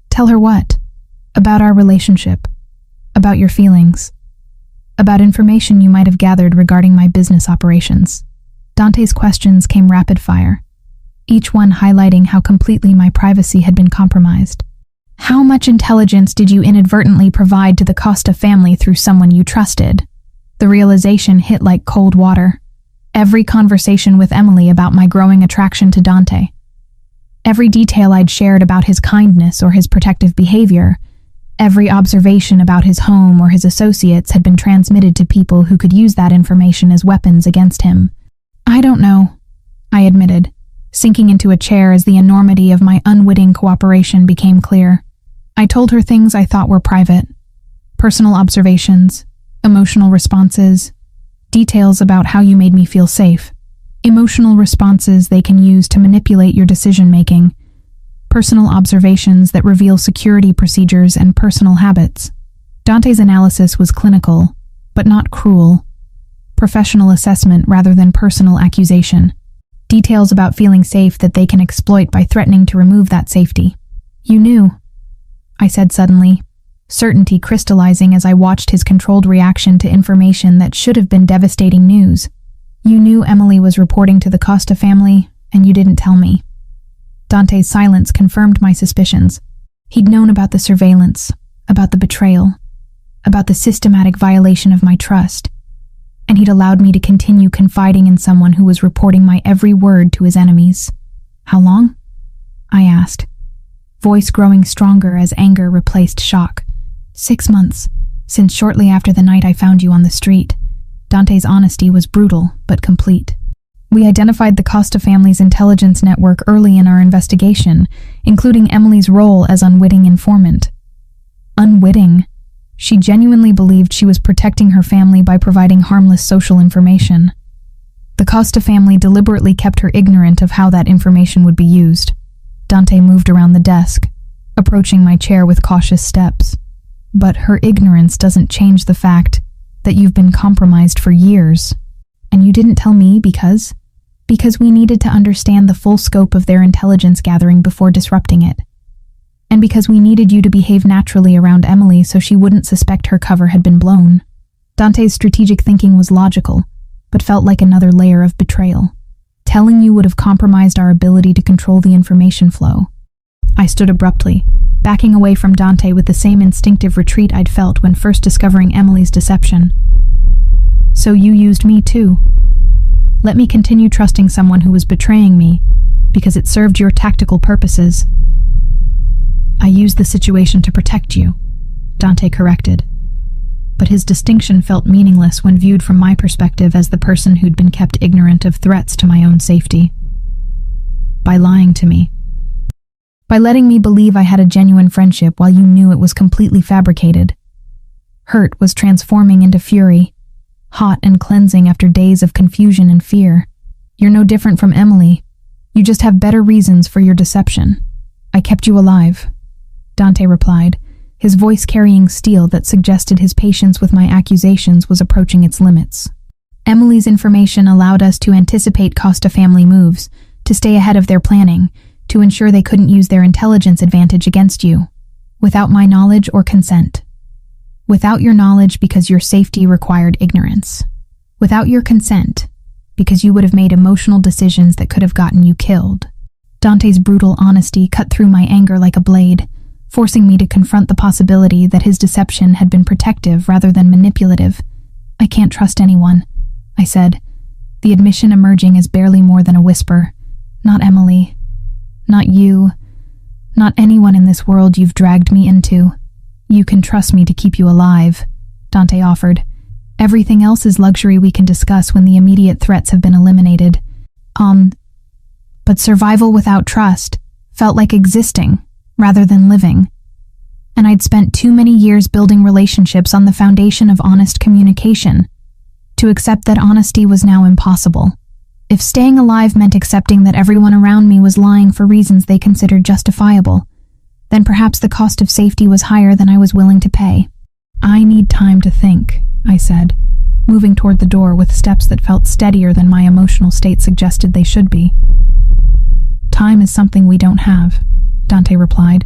Tell her what? About our relationship. About your feelings. About information you might have gathered regarding my business operations. Dante's questions came rapid fire, each one highlighting how completely my privacy had been compromised. How much intelligence did you inadvertently provide to the Costa family through someone you trusted? The realization hit like cold water. Every conversation with Emily about my growing attraction to Dante. Every detail I'd shared about his kindness or his protective behavior, every observation about his home or his associates had been transmitted to people who could use that information as weapons against him. I don't know, I admitted, sinking into a chair as the enormity of my unwitting cooperation became clear. I told her things I thought were private. Personal observations, emotional responses, details about how you made me feel safe. Emotional responses they can use to manipulate your decision-making. Personal observations that reveal security procedures and personal habits. Dante's analysis was clinical, but not cruel. Professional assessment rather than personal accusation. Details about feeling safe that they can exploit by threatening to remove that safety. You knew, I said suddenly, certainty crystallizing as I watched his controlled reaction to information that should have been devastating news. You knew Emily was reporting to the Costa family, and you didn't tell me. Dante's silence confirmed my suspicions. He'd known about the surveillance, about the betrayal, about the systematic violation of my trust, and he'd allowed me to continue confiding in someone who was reporting my every word to his enemies. How long? I asked, voice growing stronger as anger replaced shock. 6 months, since shortly after the night I found you on the street. Dante's honesty was brutal, but complete. We identified the Costa family's intelligence network early in our investigation, including Emily's role as unwitting informant. Unwitting. She genuinely believed she was protecting her family by providing harmless social information. The Costa family deliberately kept her ignorant of how that information would be used. Dante moved around the desk, approaching my chair with cautious steps. But her ignorance doesn't change the fact that you've been compromised for years. And you didn't tell me because? Because we needed to understand the full scope of their intelligence gathering before disrupting it. And because we needed you to behave naturally around Emily so she wouldn't suspect her cover had been blown. Dante's strategic thinking was logical, but felt like another layer of betrayal. Telling you would have compromised our ability to control the information flow. I stood abruptly, backing away from Dante with the same instinctive retreat I'd felt when first discovering Emily's deception. So you used me too. Let me continue trusting someone who was betraying me, because it served your tactical purposes. I used the situation to protect you, Dante corrected. But his distinction felt meaningless when viewed from my perspective as the person who'd been kept ignorant of threats to my own safety. By lying to me. By letting me believe I had a genuine friendship while you knew it was completely fabricated. Hurt was transforming into fury, hot and cleansing after days of confusion and fear. You're no different from Emily. You just have better reasons for your deception. I kept you alive, Dante replied, his voice carrying steel that suggested his patience with my accusations was approaching its limits. Emily's information allowed us to anticipate Costa family moves, to stay ahead of their planning, to ensure they couldn't use their intelligence advantage against you, without my knowledge or consent. Without your knowledge because your safety required ignorance. Without your consent, because you would have made emotional decisions that could have gotten you killed. Dante's brutal honesty cut through my anger like a blade, forcing me to confront the possibility that his deception had been protective rather than manipulative. I can't trust anyone, I said, the admission emerging as barely more than a whisper. Not Emily. Not you. Not anyone in this world you've dragged me into. You can trust me to keep you alive, Dante offered. Everything else is luxury we can discuss when the immediate threats have been eliminated. But survival without trust felt like existing rather than living. And I'd spent too many years building relationships on the foundation of honest communication to accept that honesty was now impossible. If staying alive meant accepting that everyone around me was lying for reasons they considered justifiable, then perhaps the cost of safety was higher than I was willing to pay. I need time to think, I said, moving toward the door with steps that felt steadier than my emotional state suggested they should be. Time is something we don't have, Dante replied.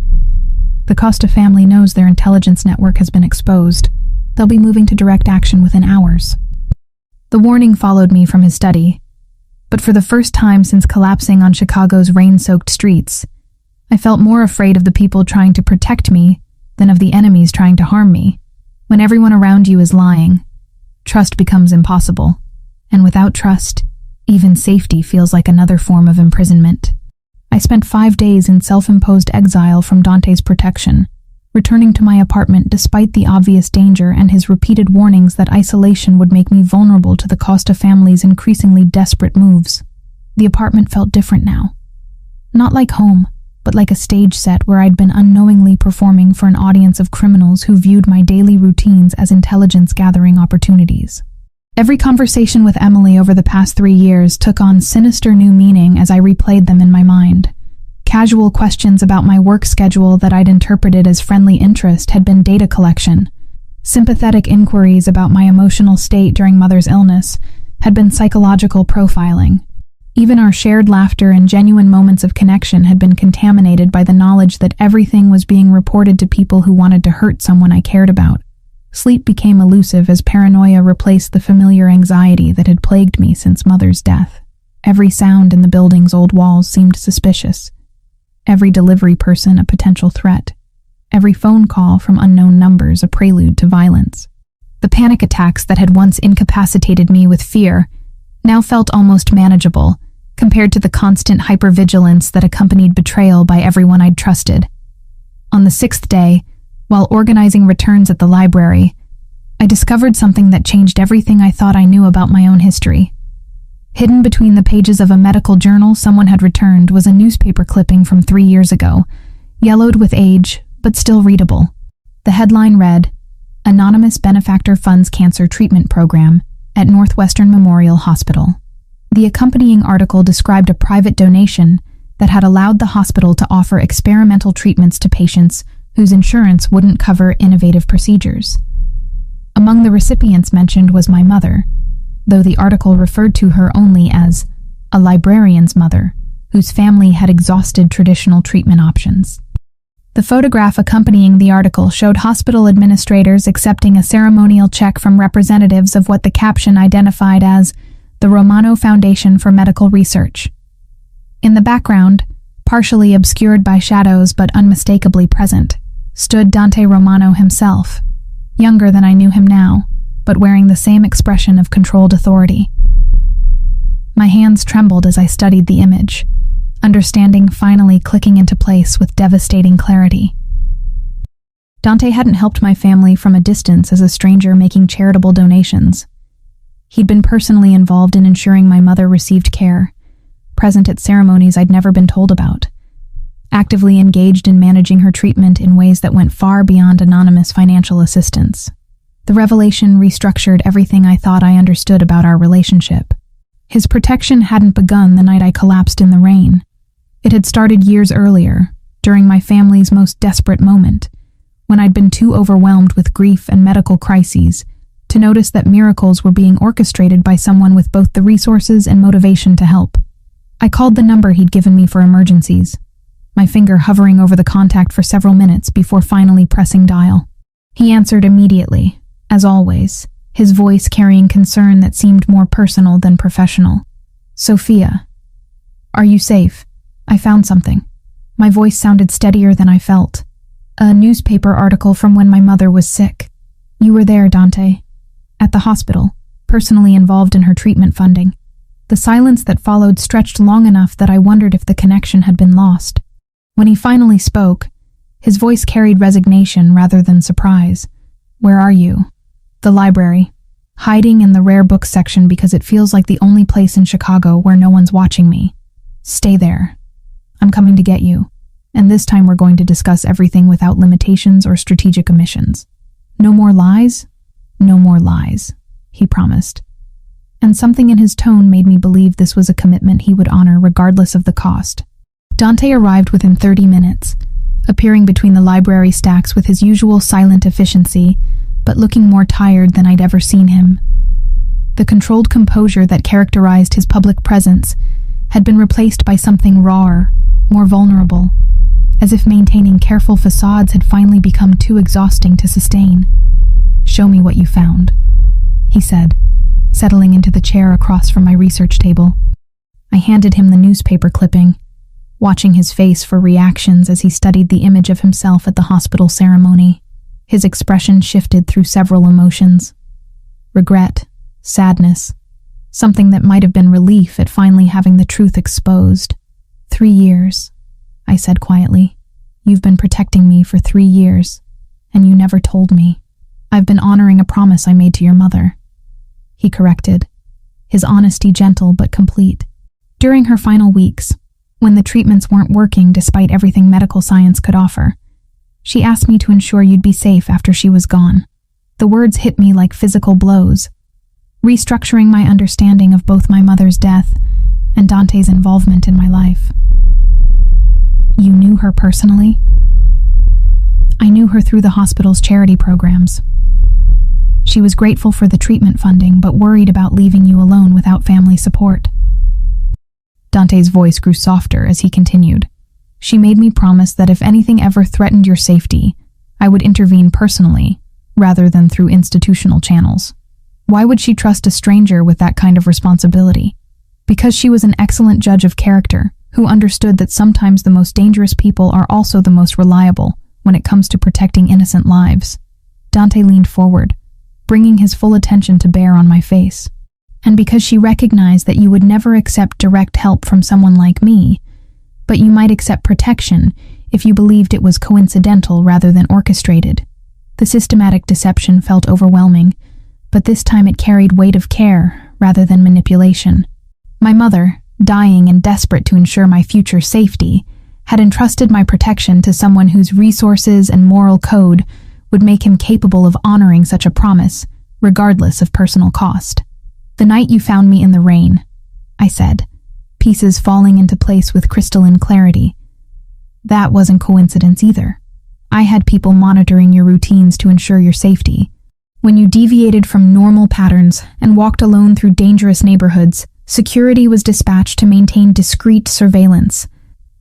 The Costa family knows their intelligence network has been exposed. They'll be moving to direct action within hours. The warning followed me from his study, but for the first time since collapsing on Chicago's rain-soaked streets, I felt more afraid of the people trying to protect me than of the enemies trying to harm me. When everyone around you is lying, trust becomes impossible, and without trust, even safety feels like another form of imprisonment. I spent 5 days in self-imposed exile from Dante's protection, returning to my apartment despite the obvious danger and his repeated warnings that isolation would make me vulnerable to the Costa family's increasingly desperate moves. The apartment felt different now. Not like home, but like a stage set where I'd been unknowingly performing for an audience of criminals who viewed my daily routines as intelligence-gathering opportunities. Every conversation with Emily over the past 3 years took on sinister new meaning as I replayed them in my mind. Casual questions about my work schedule that I'd interpreted as friendly interest had been data collection. Sympathetic inquiries about my emotional state during Mother's illness had been psychological profiling. Even our shared laughter and genuine moments of connection had been contaminated by the knowledge that everything was being reported to people who wanted to hurt someone I cared about. Sleep became elusive as paranoia replaced the familiar anxiety that had plagued me since Mother's death. Every sound in the building's old walls seemed suspicious. Every delivery person a potential threat. Every phone call from unknown numbers a prelude to violence. The panic attacks that had once incapacitated me with fear now felt almost manageable compared to the constant hypervigilance that accompanied betrayal by everyone I'd trusted. On the 6th day, while organizing returns at the library, I discovered something that changed everything I thought I knew about my own history. Hidden between the pages of a medical journal someone had returned was a newspaper clipping from 3 years ago, yellowed with age, but still readable. The headline read, "Anonymous Benefactor Funds Cancer Treatment Program at Northwestern Memorial Hospital." The accompanying article described a private donation that had allowed the hospital to offer experimental treatments to patients whose insurance wouldn't cover innovative procedures. Among the recipients mentioned was my mother, though the article referred to her only as a librarian's mother, whose family had exhausted traditional treatment options. The photograph accompanying the article showed hospital administrators accepting a ceremonial check from representatives of what the caption identified as the Romano Foundation for Medical Research. In the background, partially obscured by shadows but unmistakably present, stood Dante Romano himself, younger than I knew him now, but wearing the same expression of controlled authority. My hands trembled as I studied the image, understanding finally clicking into place with devastating clarity. Dante hadn't helped my family from a distance as a stranger making charitable donations. He'd been personally involved in ensuring my mother received care, present at ceremonies I'd never been told about, actively engaged in managing her treatment in ways that went far beyond anonymous financial assistance. The revelation restructured everything I thought I understood about our relationship. His protection hadn't begun the night I collapsed in the rain. It had started years earlier, during my family's most desperate moment, when I'd been too overwhelmed with grief and medical crises to notice that miracles were being orchestrated by someone with both the resources and motivation to help. I called the number he'd given me for emergencies, my finger hovering over the contact for several minutes before finally pressing dial. He answered immediately, as always, his voice carrying concern that seemed more personal than professional. "Sophia, are you safe? I found something." My voice sounded steadier than I felt. "A newspaper article from when my mother was sick. You were there, Dante. At the hospital, personally involved in her treatment funding." The silence that followed stretched long enough that I wondered if the connection had been lost. When he finally spoke, his voice carried resignation rather than surprise. "Where are you?" "The library. Hiding in the rare books section because it feels like the only place in Chicago where no one's watching me. Stay there. I'm coming to get you. And this time we're going to discuss everything without limitations or strategic omissions. No more lies? No more lies," he promised. And something in his tone made me believe this was a commitment he would honor regardless of the cost. Dante arrived within 30 minutes, appearing between the library stacks with his usual silent efficiency, but looking more tired than I'd ever seen him. The controlled composure that characterized his public presence had been replaced by something rawer, more vulnerable, as if maintaining careful facades had finally become too exhausting to sustain. "Show me what you found," he said, settling into the chair across from my research table. I handed him the newspaper clipping, watching his face for reactions as he studied the image of himself at the hospital ceremony. His expression shifted through several emotions. Regret, sadness, something that might have been relief at finally having the truth exposed. 3 years, I said quietly. "You've been protecting me for 3 years, and you never told me. I've been honoring a promise I made to your mother," he corrected, his honesty gentle but complete. "During her final weeks, when the treatments weren't working despite everything medical science could offer, she asked me to ensure you'd be safe after she was gone." The words hit me like physical blows, restructuring my understanding of both my mother's death and Dante's involvement in my life. "You knew her personally?" "I knew her through the hospital's charity programs. She was grateful for the treatment funding, but worried about leaving you alone without family support." Dante's voice grew softer as he continued. "She made me promise that if anything ever threatened your safety, I would intervene personally, rather than through institutional channels. Why would she trust a stranger with that kind of responsibility? Because she was an excellent judge of character, who understood that sometimes the most dangerous people are also the most reliable when it comes to protecting innocent lives." Dante leaned forward, bringing his full attention to bear on my face. "And because she recognized that you would never accept direct help from someone like me, but you might accept protection if you believed it was coincidental rather than orchestrated." The systematic deception felt overwhelming, but this time it carried weight of care rather than manipulation. My mother, dying and desperate to ensure my future safety, had entrusted my protection to someone whose resources and moral code would make him capable of honoring such a promise, regardless of personal cost. "The night you found me in the rain," I said, pieces falling into place with crystalline clarity. "That wasn't coincidence either. I had people monitoring your routines to ensure your safety. When you deviated from normal patterns and walked alone through dangerous neighborhoods, security was dispatched to maintain discreet surveillance."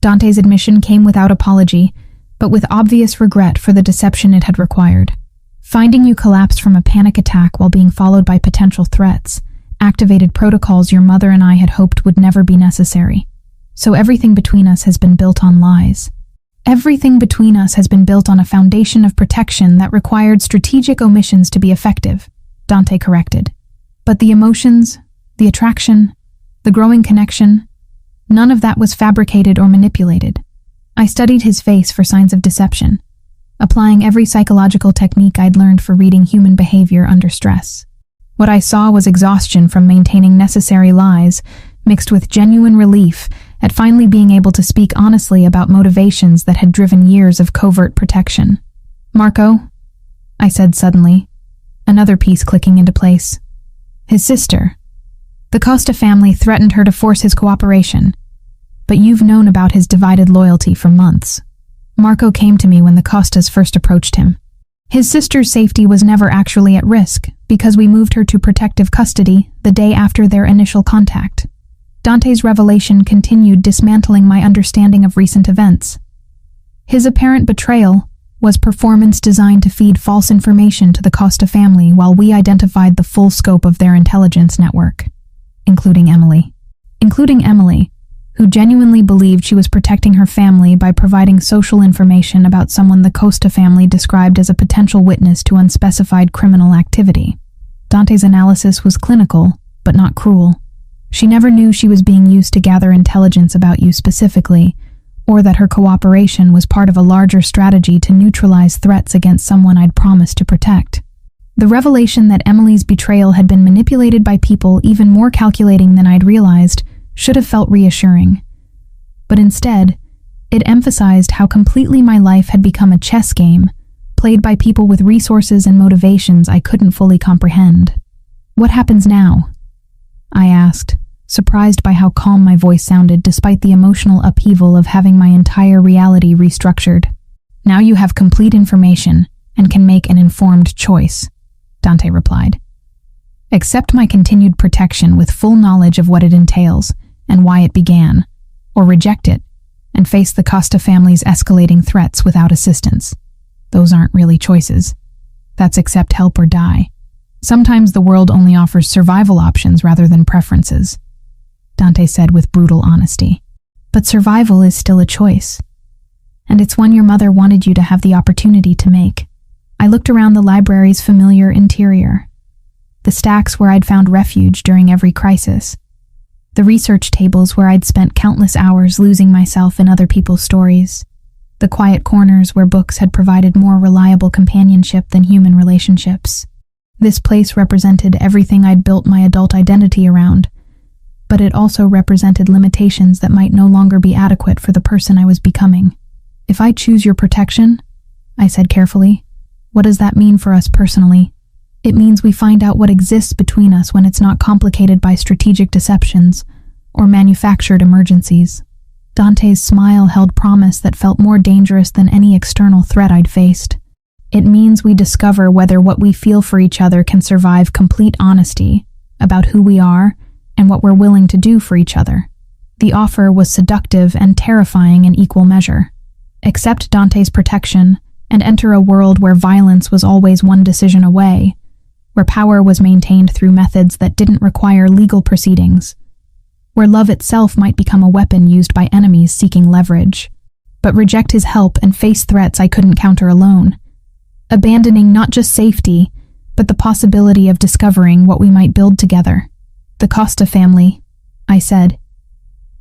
Dante's admission came without apology, but with obvious regret for the deception it had required. "Finding you collapsed from a panic attack while being followed by potential threats activated protocols your mother and I had hoped would never be necessary. So everything between us has been built on lies. Everything between us has been built on a foundation of protection that required strategic omissions to be effective," Dante corrected. "But the emotions, the attraction, the growing connection, none of that was fabricated or manipulated." I studied his face for signs of deception, applying every psychological technique I'd learned for reading human behavior under stress. What I saw was exhaustion from maintaining necessary lies, mixed with genuine relief at finally being able to speak honestly about motivations that had driven years of covert protection. "Marco," I said suddenly, another piece clicking into place. "His sister. The Costa family threatened her to force his cooperation, but you've known about his divided loyalty for months. Marco came to me when the Costas first approached him. His sister's safety was never actually at risk because we moved her to protective custody the day after their initial contact." Dante's revelation continued dismantling my understanding of recent events. His apparent betrayal was performance designed to feed false information to the Costa family while we identified the full scope of their intelligence network, including Emily, who genuinely believed she was protecting her family by providing social information about someone the Costa family described as a potential witness to unspecified criminal activity. Dante's analysis was clinical, but not cruel. She never knew she was being used to gather intelligence about you specifically, or that her cooperation was part of a larger strategy to neutralize threats against someone I'd promised to protect. The revelation that Emily's betrayal had been manipulated by people even more calculating than I'd realized should have felt reassuring. But instead, it emphasized how completely my life had become a chess game, played by people with resources and motivations I couldn't fully comprehend. "What happens now?" I asked, surprised by how calm my voice sounded despite the emotional upheaval of having my entire reality restructured. "Now you have complete information and can make an informed choice," Dante replied. "Accept my continued protection with full knowledge of what it entails and why it began, or reject it and face the Costa family's escalating threats without assistance. Those aren't really choices. That's accept help or die. Sometimes the world only offers survival options rather than preferences," Dante said with brutal honesty. "But survival is still a choice, and it's one your mother wanted you to have the opportunity to make." I looked around the library's familiar interior, the stacks where I'd found refuge during every crisis, the research tables where I'd spent countless hours losing myself in other people's stories, the quiet corners where books had provided more reliable companionship than human relationships. This place represented everything I'd built my adult identity around, but it also represented limitations that might no longer be adequate for the person I was becoming. "If I choose your protection," I said carefully, "what does that mean for us personally? It means we find out what exists between us when it's not complicated by strategic deceptions or manufactured emergencies." Dante's smile held promise that felt more dangerous than any external threat I'd faced. "It means we discover whether what we feel for each other can survive complete honesty about who we are and what we're willing to do for each other." The offer was seductive and terrifying in equal measure. Accept Dante's protection and enter a world where violence was always one decision away, where power was maintained through methods that didn't require legal proceedings, where love itself might become a weapon used by enemies seeking leverage. But reject his help and face threats I couldn't counter alone, abandoning not just safety, but the possibility of discovering what we might build together. "The Costa family," I said,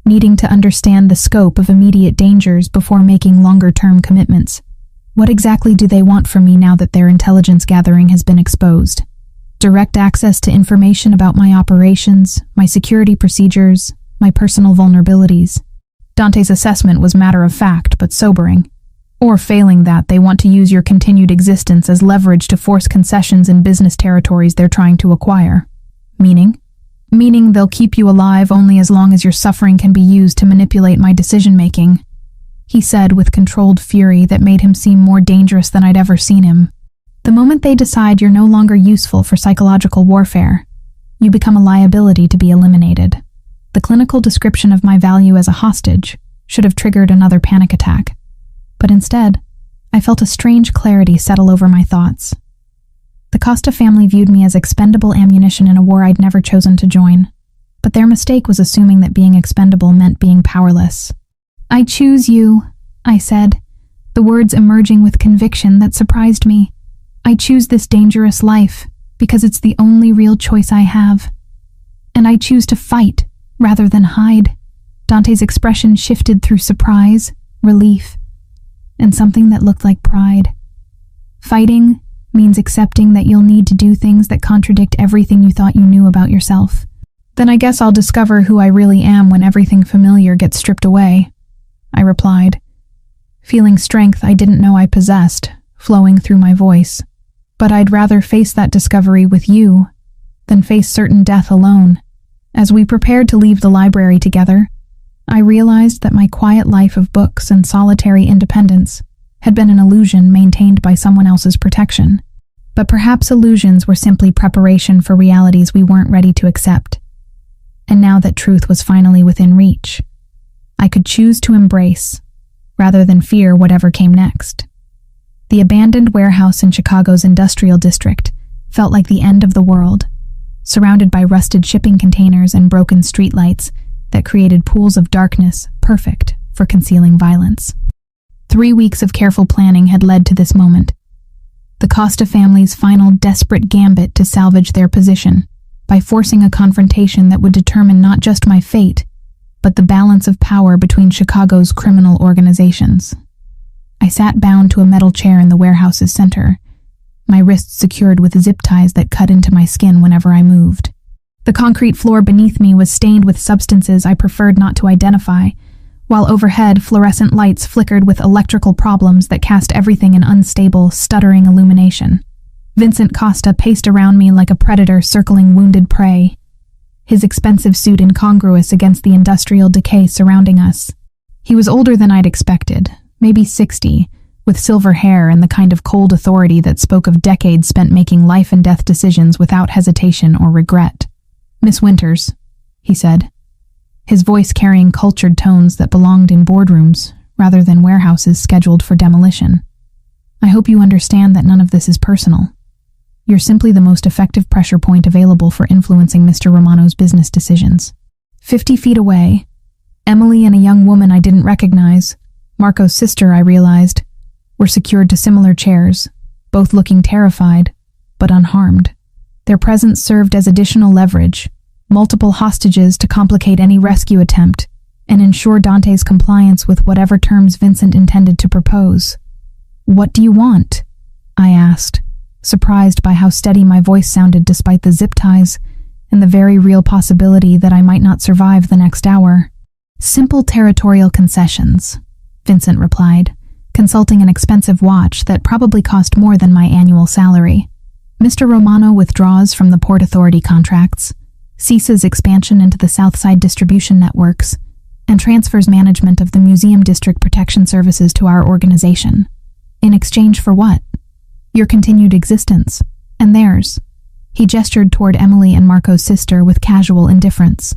needing to understand the scope of immediate dangers before making longer-term commitments. "What exactly do they want from me now that their intelligence gathering has been exposed?" Direct access to information about my operations, my security procedures, my personal vulnerabilities. Dante's assessment was matter of fact, but sobering. Or failing that, they want to use your continued existence as leverage to force concessions in business territories they're trying to acquire. Meaning? Meaning they'll keep you alive only as long as your suffering can be used to manipulate my decision-making, he said with controlled fury that made him seem more dangerous than I'd ever seen him. The moment they decide you're no longer useful for psychological warfare, you become a liability to be eliminated. The clinical description of my value as a hostage should have triggered another panic attack. But instead, I felt a strange clarity settle over my thoughts. The Costa family viewed me as expendable ammunition in a war I'd never chosen to join. But their mistake was assuming that being expendable meant being powerless. "I choose you," I said, the words emerging with conviction that surprised me. "I choose this dangerous life because it's the only real choice I have. And I choose to fight rather than hide." Dante's expression shifted through surprise, relief, and something that looked like pride. Fighting means accepting that you'll need to do things that contradict everything you thought you knew about yourself. "Then I guess I'll discover who I really am when everything familiar gets stripped away," I replied, feeling strength I didn't know I possessed flowing through my voice. "But I'd rather face that discovery with you than face certain death alone." As we prepared to leave the library together, I realized that my quiet life of books and solitary independence had been an illusion maintained by someone else's protection. But perhaps illusions were simply preparation for realities we weren't ready to accept. And now that truth was finally within reach, I could choose to embrace, rather than fear whatever came next. The abandoned warehouse in Chicago's industrial district felt like the end of the world, surrounded by rusted shipping containers and broken streetlights that created pools of darkness perfect for concealing violence. 3 weeks of careful planning had led to this moment. The Costa family's final desperate gambit to salvage their position by forcing a confrontation that would determine not just my fate, but the balance of power between Chicago's criminal organizations. I sat bound to a metal chair in the warehouse's center, my wrists secured with zip ties that cut into my skin whenever I moved. The concrete floor beneath me was stained with substances I preferred not to identify, while overhead fluorescent lights flickered with electrical problems that cast everything in unstable, stuttering illumination. Vincent Costa paced around me like a predator circling wounded prey, his expensive suit incongruous against the industrial decay surrounding us. He was older than I'd expected, maybe 60, with silver hair and the kind of cold authority that spoke of decades spent making life and death decisions without hesitation or regret. "Miss Winters," he said, his voice carrying cultured tones that belonged in boardrooms rather than warehouses scheduled for demolition. "I hope you understand that none of this is personal. You're simply the most effective pressure point available for influencing Mr. Romano's business decisions." 50 feet away, Emily and a young woman I didn't recognize, Marco's sister, I realized, were secured to similar chairs, both looking terrified, but unharmed. Their presence served as additional leverage, multiple hostages to complicate any rescue attempt, and ensure Dante's compliance with whatever terms Vincent intended to propose. "What do you want?" I asked, surprised by how steady my voice sounded despite the zip ties and the very real possibility that I might not survive the next hour. "Simple territorial concessions," Vincent replied, consulting an expensive watch that probably cost more than my annual salary. "Mr. Romano withdraws from the Port Authority contracts, ceases expansion into the Southside distribution networks, and transfers management of the Museum District Protection Services to our organization. In exchange for what? Your continued existence, and theirs." He gestured toward Emily and Marco's sister with casual indifference.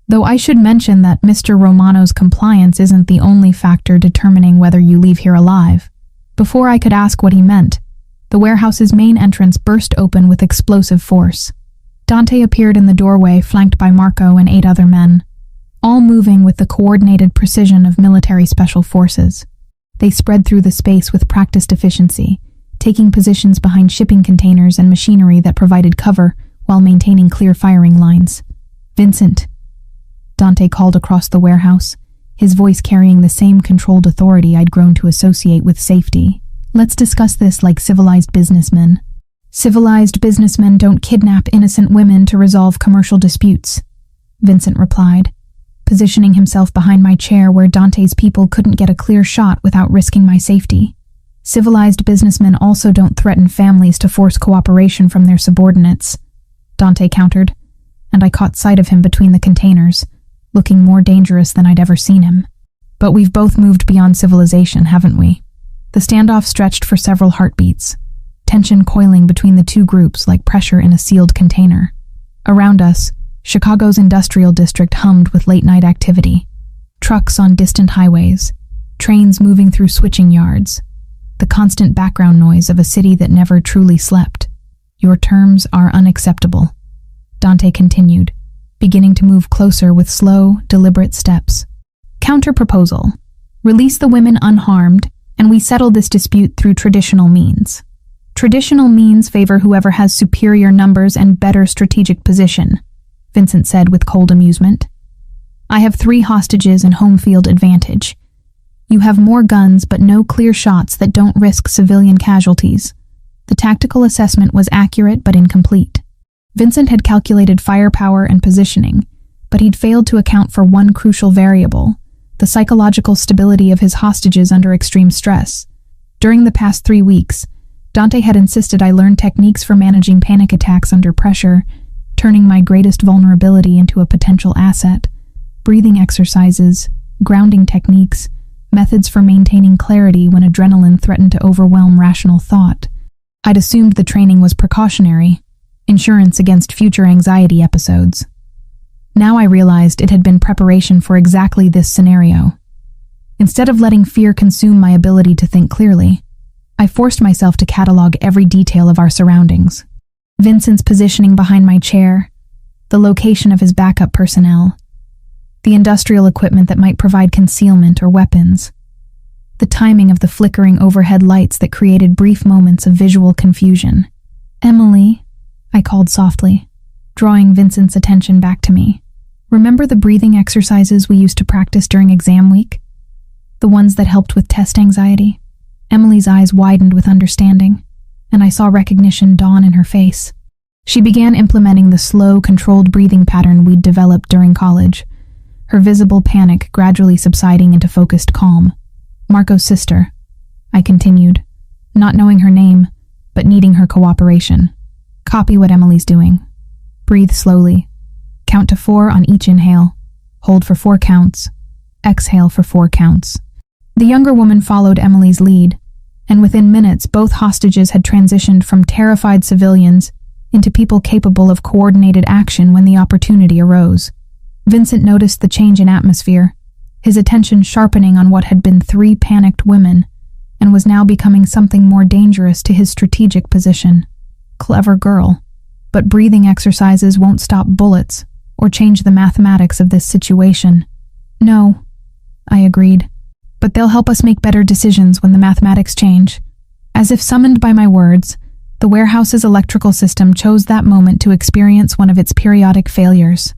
Though I should mention that Mr. Romano's compliance isn't the only factor determining whether you leave here alive. Before I could ask what he meant, the warehouse's main entrance burst open with explosive force. Dante appeared in the doorway, flanked by Marco and 8 other men, all moving with the coordinated precision of military special forces. They spread through the space with practiced efficiency, taking positions behind shipping containers and machinery that provided cover while maintaining clear firing lines. "Vincent," Dante called across the warehouse, his voice carrying the same controlled authority I'd grown to associate with safety. "Let's discuss this like civilized businessmen." Civilized businessmen don't kidnap innocent women to resolve commercial disputes, Vincent replied, positioning himself behind my chair where Dante's people couldn't get a clear shot without risking my safety. Civilized businessmen also don't threaten families to force cooperation from their subordinates, Dante countered, and I caught sight of him between the containers, looking more dangerous than I'd ever seen him. But we've both moved beyond civilization, haven't we? The standoff stretched for several heartbeats, tension coiling between the two groups like pressure in a sealed container. Around us, Chicago's industrial district hummed with late-night activity. Trucks on distant highways, trains moving through switching yards, the constant background noise of a city that never truly slept. Your terms are unacceptable, Dante continued, beginning to move closer with slow, deliberate steps. Counter-proposal. Release the women unharmed, and we settle this dispute through traditional means. Traditional means favor whoever has superior numbers and better strategic position, Vincent said with cold amusement. I have 3 hostages and home field advantage. You have more guns but no clear shots that don't risk civilian casualties. The tactical assessment was accurate but incomplete. Vincent had calculated firepower and positioning, but he'd failed to account for one crucial variable, the psychological stability of his hostages under extreme stress. During the past 3 weeks, Dante had insisted I learn techniques for managing panic attacks under pressure, turning my greatest vulnerability into a potential asset. Breathing exercises, grounding techniques, methods for maintaining clarity when adrenaline threatened to overwhelm rational thought. I'd assumed the training was precautionary, insurance against future anxiety episodes. Now I realized it had been preparation for exactly this scenario. Instead of letting fear consume my ability to think clearly, I forced myself to catalog every detail of our surroundings. Vincent's positioning behind my chair, the location of his backup personnel, the industrial equipment that might provide concealment or weapons, the timing of the flickering overhead lights that created brief moments of visual confusion. Emily, I called softly, drawing Vincent's attention back to me. Remember the breathing exercises we used to practice during exam week? The ones that helped with test anxiety? Emily's eyes widened with understanding, and I saw recognition dawn in her face. She began implementing the slow, controlled breathing pattern we'd developed during college, her visible panic gradually subsiding into focused calm. Marco's sister, I continued, not knowing her name, but needing her cooperation. Copy what Emily's doing. Breathe slowly. Count to 4 on each inhale. Hold for 4 counts. Exhale for 4 counts. The younger woman followed Emily's lead, and within minutes both hostages had transitioned from terrified civilians into people capable of coordinated action when the opportunity arose. Vincent noticed the change in atmosphere, his attention sharpening on what had been 3 panicked women, and was now becoming something more dangerous to his strategic position. Clever girl, but breathing exercises won't stop bullets or change the mathematics of this situation. No, I agreed. But they'll help us make better decisions when the mathematics change. As if summoned by my words, the warehouse's electrical system chose that moment to experience one of its periodic failures.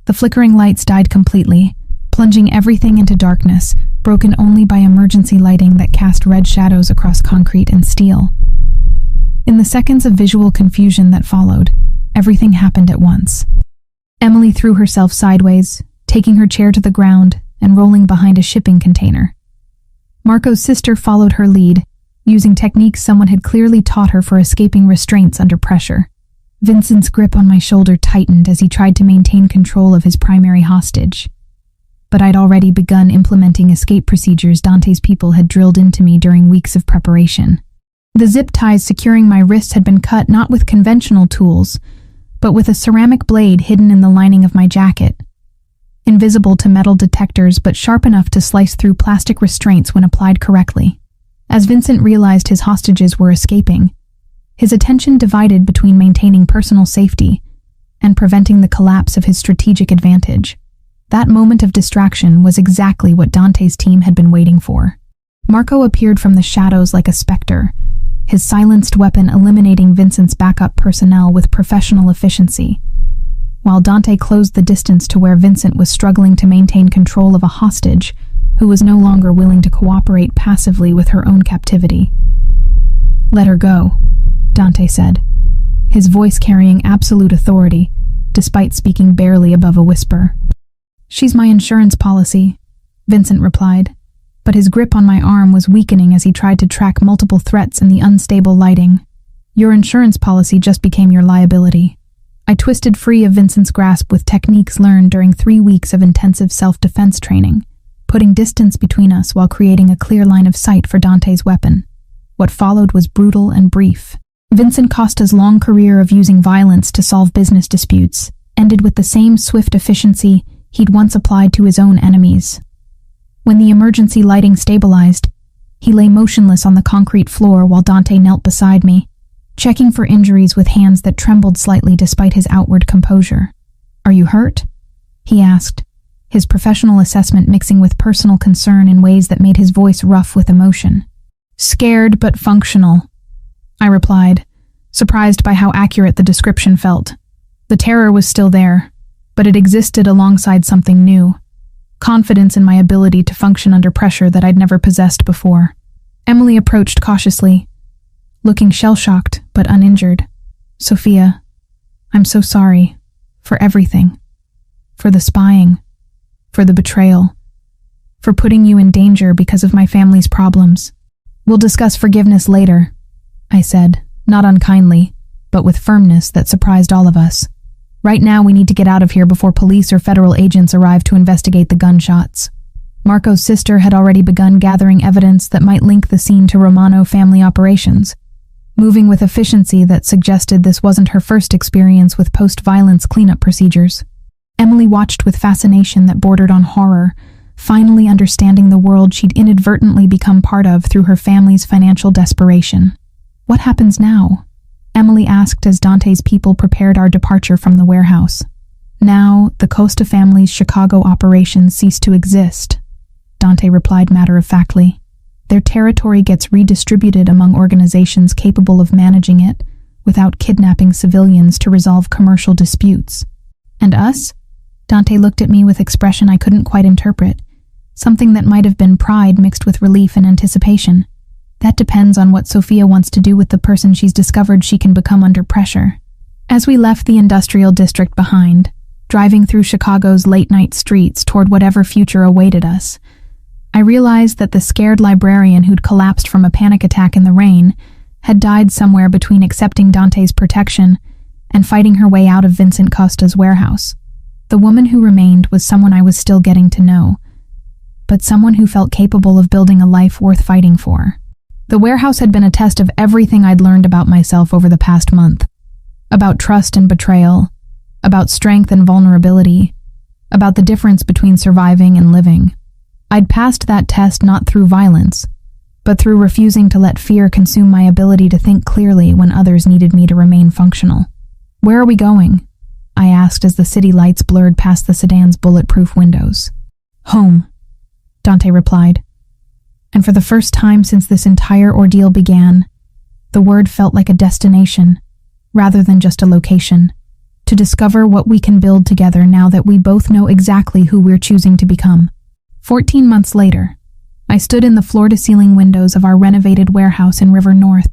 The flickering lights died completely, plunging everything into darkness, broken only by emergency lighting that cast red shadows across concrete and steel. In the seconds of visual confusion that followed, everything happened at once. Emily threw herself sideways, taking her chair to the ground and rolling behind a shipping container. Marco's sister followed her lead, using techniques someone had clearly taught her for escaping restraints under pressure. Vincent's grip on my shoulder tightened as he tried to maintain control of his primary hostage. But I'd already begun implementing escape procedures Dante's people had drilled into me during weeks of preparation. The zip ties securing my wrists had been cut not with conventional tools, but with a ceramic blade hidden in the lining of my jacket. Invisible to metal detectors but sharp enough to slice through plastic restraints when applied correctly. As Vincent realized his hostages were escaping, his attention divided between maintaining personal safety and preventing the collapse of his strategic advantage. That moment of distraction was exactly what Dante's team had been waiting for. Marco appeared from the shadows like a specter, his silenced weapon eliminating Vincent's backup personnel with professional efficiency, while Dante closed the distance to where Vincent was struggling to maintain control of a hostage who was no longer willing to cooperate passively with her own captivity. "Let her go," Dante said, his voice carrying absolute authority, despite speaking barely above a whisper. "She's my insurance policy," Vincent replied, but his grip on my arm was weakening as he tried to track multiple threats in the unstable lighting. "Your insurance policy just became your liability." I twisted free of Vincent's grasp with techniques learned during 3 weeks of intensive self-defense training, putting distance between us while creating a clear line of sight for Dante's weapon. What followed was brutal and brief. Vincent Costa's long career of using violence to solve business disputes ended with the same swift efficiency he'd once applied to his own enemies. When the emergency lighting stabilized, he lay motionless on the concrete floor while Dante knelt beside me, checking for injuries with hands that trembled slightly despite his outward composure. "Are you hurt?" he asked, his professional assessment mixing with personal concern in ways that made his voice rough with emotion. "Scared but functional," I replied, surprised by how accurate the description felt. The terror was still there, but it existed alongside something new. Confidence in my ability to function under pressure that I'd never possessed before. Emily approached cautiously, looking shell-shocked but uninjured. "Sophia, I'm so sorry. For everything. For the spying. For the betrayal. For putting you in danger because of my family's problems. We'll discuss forgiveness later," I said, not unkindly, but with firmness that surprised all of us. "Right now we need to get out of here before police or federal agents arrive to investigate the gunshots." Marco's sister had already begun gathering evidence that might link the scene to Romano family operations, moving with efficiency that suggested this wasn't her first experience with post-violence cleanup procedures. Emily watched with fascination that bordered on horror, finally understanding the world she'd inadvertently become part of through her family's financial desperation. "What happens now?" Emily asked as Dante's people prepared our departure from the warehouse. "Now, the Costa family's Chicago operations cease to exist," Dante replied matter-of-factly. "Their territory gets redistributed among organizations capable of managing it without kidnapping civilians to resolve commercial disputes. And us?" Dante looked at me with expression I couldn't quite interpret, something that might have been pride mixed with relief and anticipation. "That depends on what Sophia wants to do with the person she's discovered she can become under pressure." As we left the industrial district behind, driving through Chicago's late-night streets toward whatever future awaited us, I realized that the scared librarian who'd collapsed from a panic attack in the rain had died somewhere between accepting Dante's protection and fighting her way out of Vincent Costa's warehouse. The woman who remained was someone I was still getting to know, but someone who felt capable of building a life worth fighting for. The warehouse had been a test of everything I'd learned about myself over the past month. About trust and betrayal, about strength and vulnerability, about the difference between surviving and living. I'd passed that test not through violence, but through refusing to let fear consume my ability to think clearly when others needed me to remain functional. "Where are we going?" I asked as the city lights blurred past the sedan's bulletproof windows. "Home," Dante replied. And for the first time since this entire ordeal began, the word felt like a destination, rather than just a location, to discover what we can build together now that we both know exactly who we're choosing to become. 14 months later, I stood in the floor-to-ceiling windows of our renovated warehouse in River North,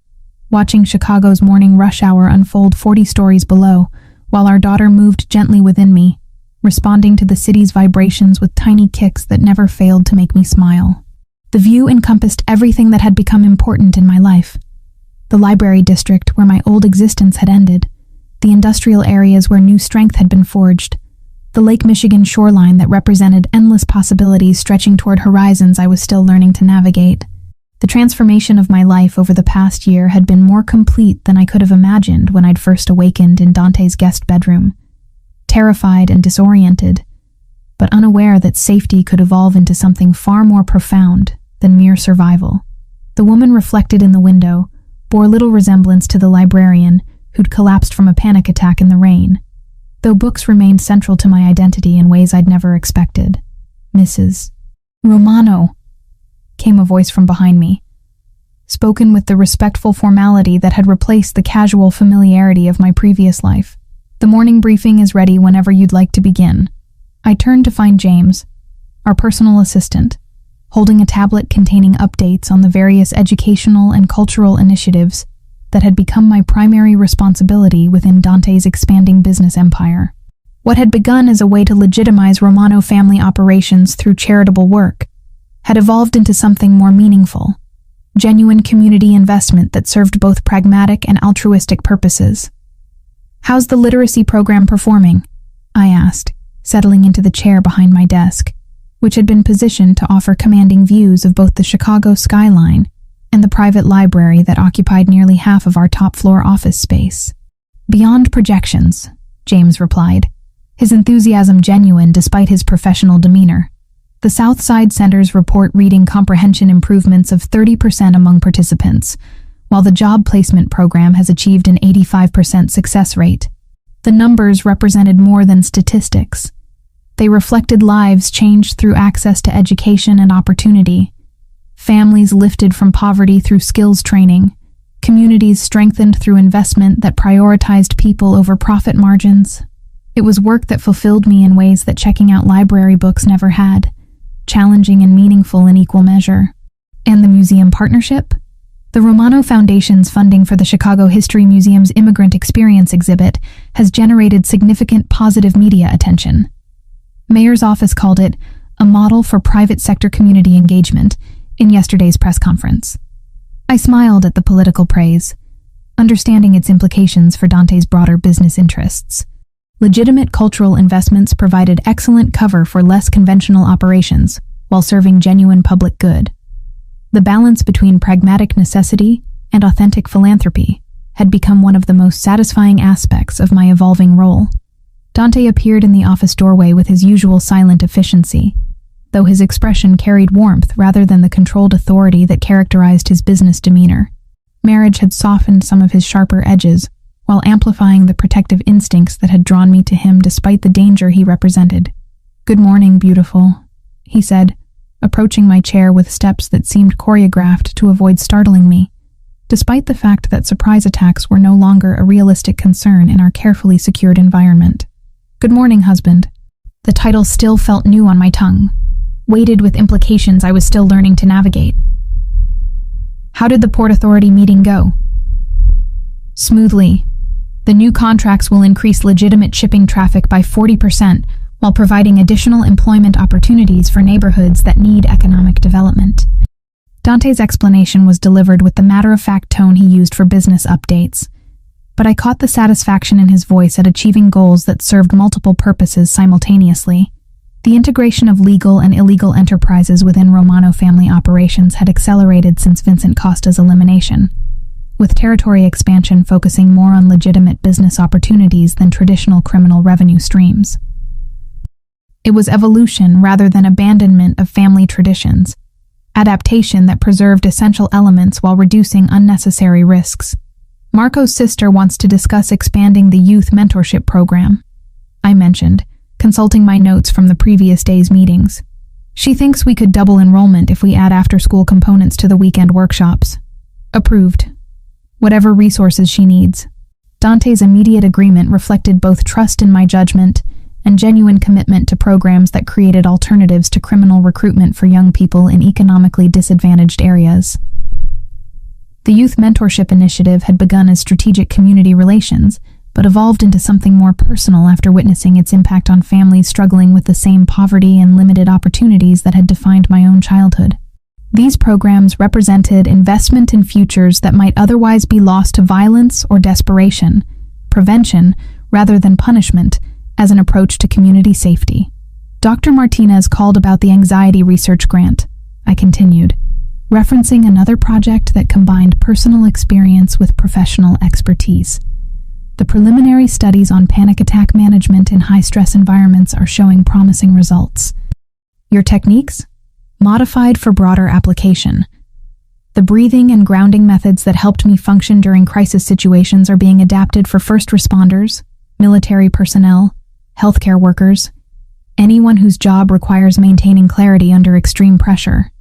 watching Chicago's morning rush hour unfold 40 stories below, while our daughter moved gently within me, responding to the city's vibrations with tiny kicks that never failed to make me smile. The view encompassed everything that had become important in my life. The library district where my old existence had ended, the industrial areas where new strength had been forged, the Lake Michigan shoreline that represented endless possibilities stretching toward horizons I was still learning to navigate. The transformation of my life over the past year had been more complete than I could have imagined when I'd first awakened in Dante's guest bedroom, terrified and disoriented, but unaware that safety could evolve into something far more profound than mere survival. The woman reflected in the window bore little resemblance to the librarian who'd collapsed from a panic attack in the rain, though books remained central to my identity in ways I'd never expected. "Mrs. Romano," came a voice from behind me, spoken with the respectful formality that had replaced the casual familiarity of my previous life. "The morning briefing is ready whenever you'd like to begin." I turned to find James, our personal assistant, holding a tablet containing updates on the various educational and cultural initiatives that had become my primary responsibility within Dante's expanding business empire. What had begun as a way to legitimize Romano family operations through charitable work had evolved into something more meaningful, genuine community investment that served both pragmatic and altruistic purposes. "How's the literacy program performing?" I asked, settling into the chair behind my desk, which had been positioned to offer commanding views of both the Chicago skyline and the private library that occupied nearly half of our top-floor office space. "Beyond projections," James replied, his enthusiasm genuine despite his professional demeanor. The South Side Center's report reading comprehension improvements of 30% among participants, while the job placement program has achieved an 85% success rate. The numbers represented more than statistics. They reflected lives changed through access to education and opportunity, families lifted from poverty through skills training, communities strengthened through investment that prioritized people over profit margins. It was work that fulfilled me in ways that checking out library books never had, challenging and meaningful in equal measure. And the museum partnership? The Romano Foundation's funding for the Chicago History Museum's Immigrant Experience exhibit has generated significant positive media attention. Mayor's office called it a model for private sector community engagement in yesterday's press conference. I smiled at the political praise, understanding its implications for Dante's broader business interests. Legitimate cultural investments provided excellent cover for less conventional operations while serving genuine public good. The balance between pragmatic necessity and authentic philanthropy had become one of the most satisfying aspects of my evolving role. Dante appeared in the office doorway with his usual silent efficiency, though his expression carried warmth rather than the controlled authority that characterized his business demeanor. Marriage had softened some of his sharper edges, while amplifying the protective instincts that had drawn me to him despite the danger he represented. "Good morning, beautiful," he said, approaching my chair with steps that seemed choreographed to avoid startling me, despite the fact that surprise attacks were no longer a realistic concern in our carefully secured environment. "Good morning, husband." The title still felt new on my tongue, weighted with implications I was still learning to navigate. "How did the Port Authority meeting go?" "Smoothly. The new contracts will increase legitimate shipping traffic by 40%, while providing additional employment opportunities for neighborhoods that need economic development." Dante's explanation was delivered with the matter-of-fact tone he used for business updates, but I caught the satisfaction in his voice at achieving goals that served multiple purposes simultaneously. The integration of legal and illegal enterprises within Romano family operations had accelerated since Vincent Costa's elimination, with territory expansion focusing more on legitimate business opportunities than traditional criminal revenue streams. It was evolution rather than abandonment of family traditions, adaptation that preserved essential elements while reducing unnecessary risks. "Marco's sister wants to discuss expanding the youth mentorship program," I mentioned, consulting my notes from the previous day's meetings. "She thinks we could double enrollment if we add after-school components to the weekend workshops." "Approved. Whatever resources she needs." Dante's immediate agreement reflected both trust in my judgment and genuine commitment to programs that created alternatives to criminal recruitment for young people in economically disadvantaged areas. The Youth Mentorship Initiative had begun as strategic community relations, but evolved into something more personal after witnessing its impact on families struggling with the same poverty and limited opportunities that had defined my own childhood. These programs represented investment in futures that might otherwise be lost to violence or desperation, prevention rather than punishment, as an approach to community safety. "Dr. Martinez called about the anxiety research grant," I continued, referencing another project that combined personal experience with professional expertise. "The preliminary studies on panic attack management in high-stress environments are showing promising results. Your techniques? Modified for broader application. The breathing and grounding methods that helped me function during crisis situations are being adapted for first responders, military personnel, healthcare workers, anyone whose job requires maintaining clarity under extreme pressure.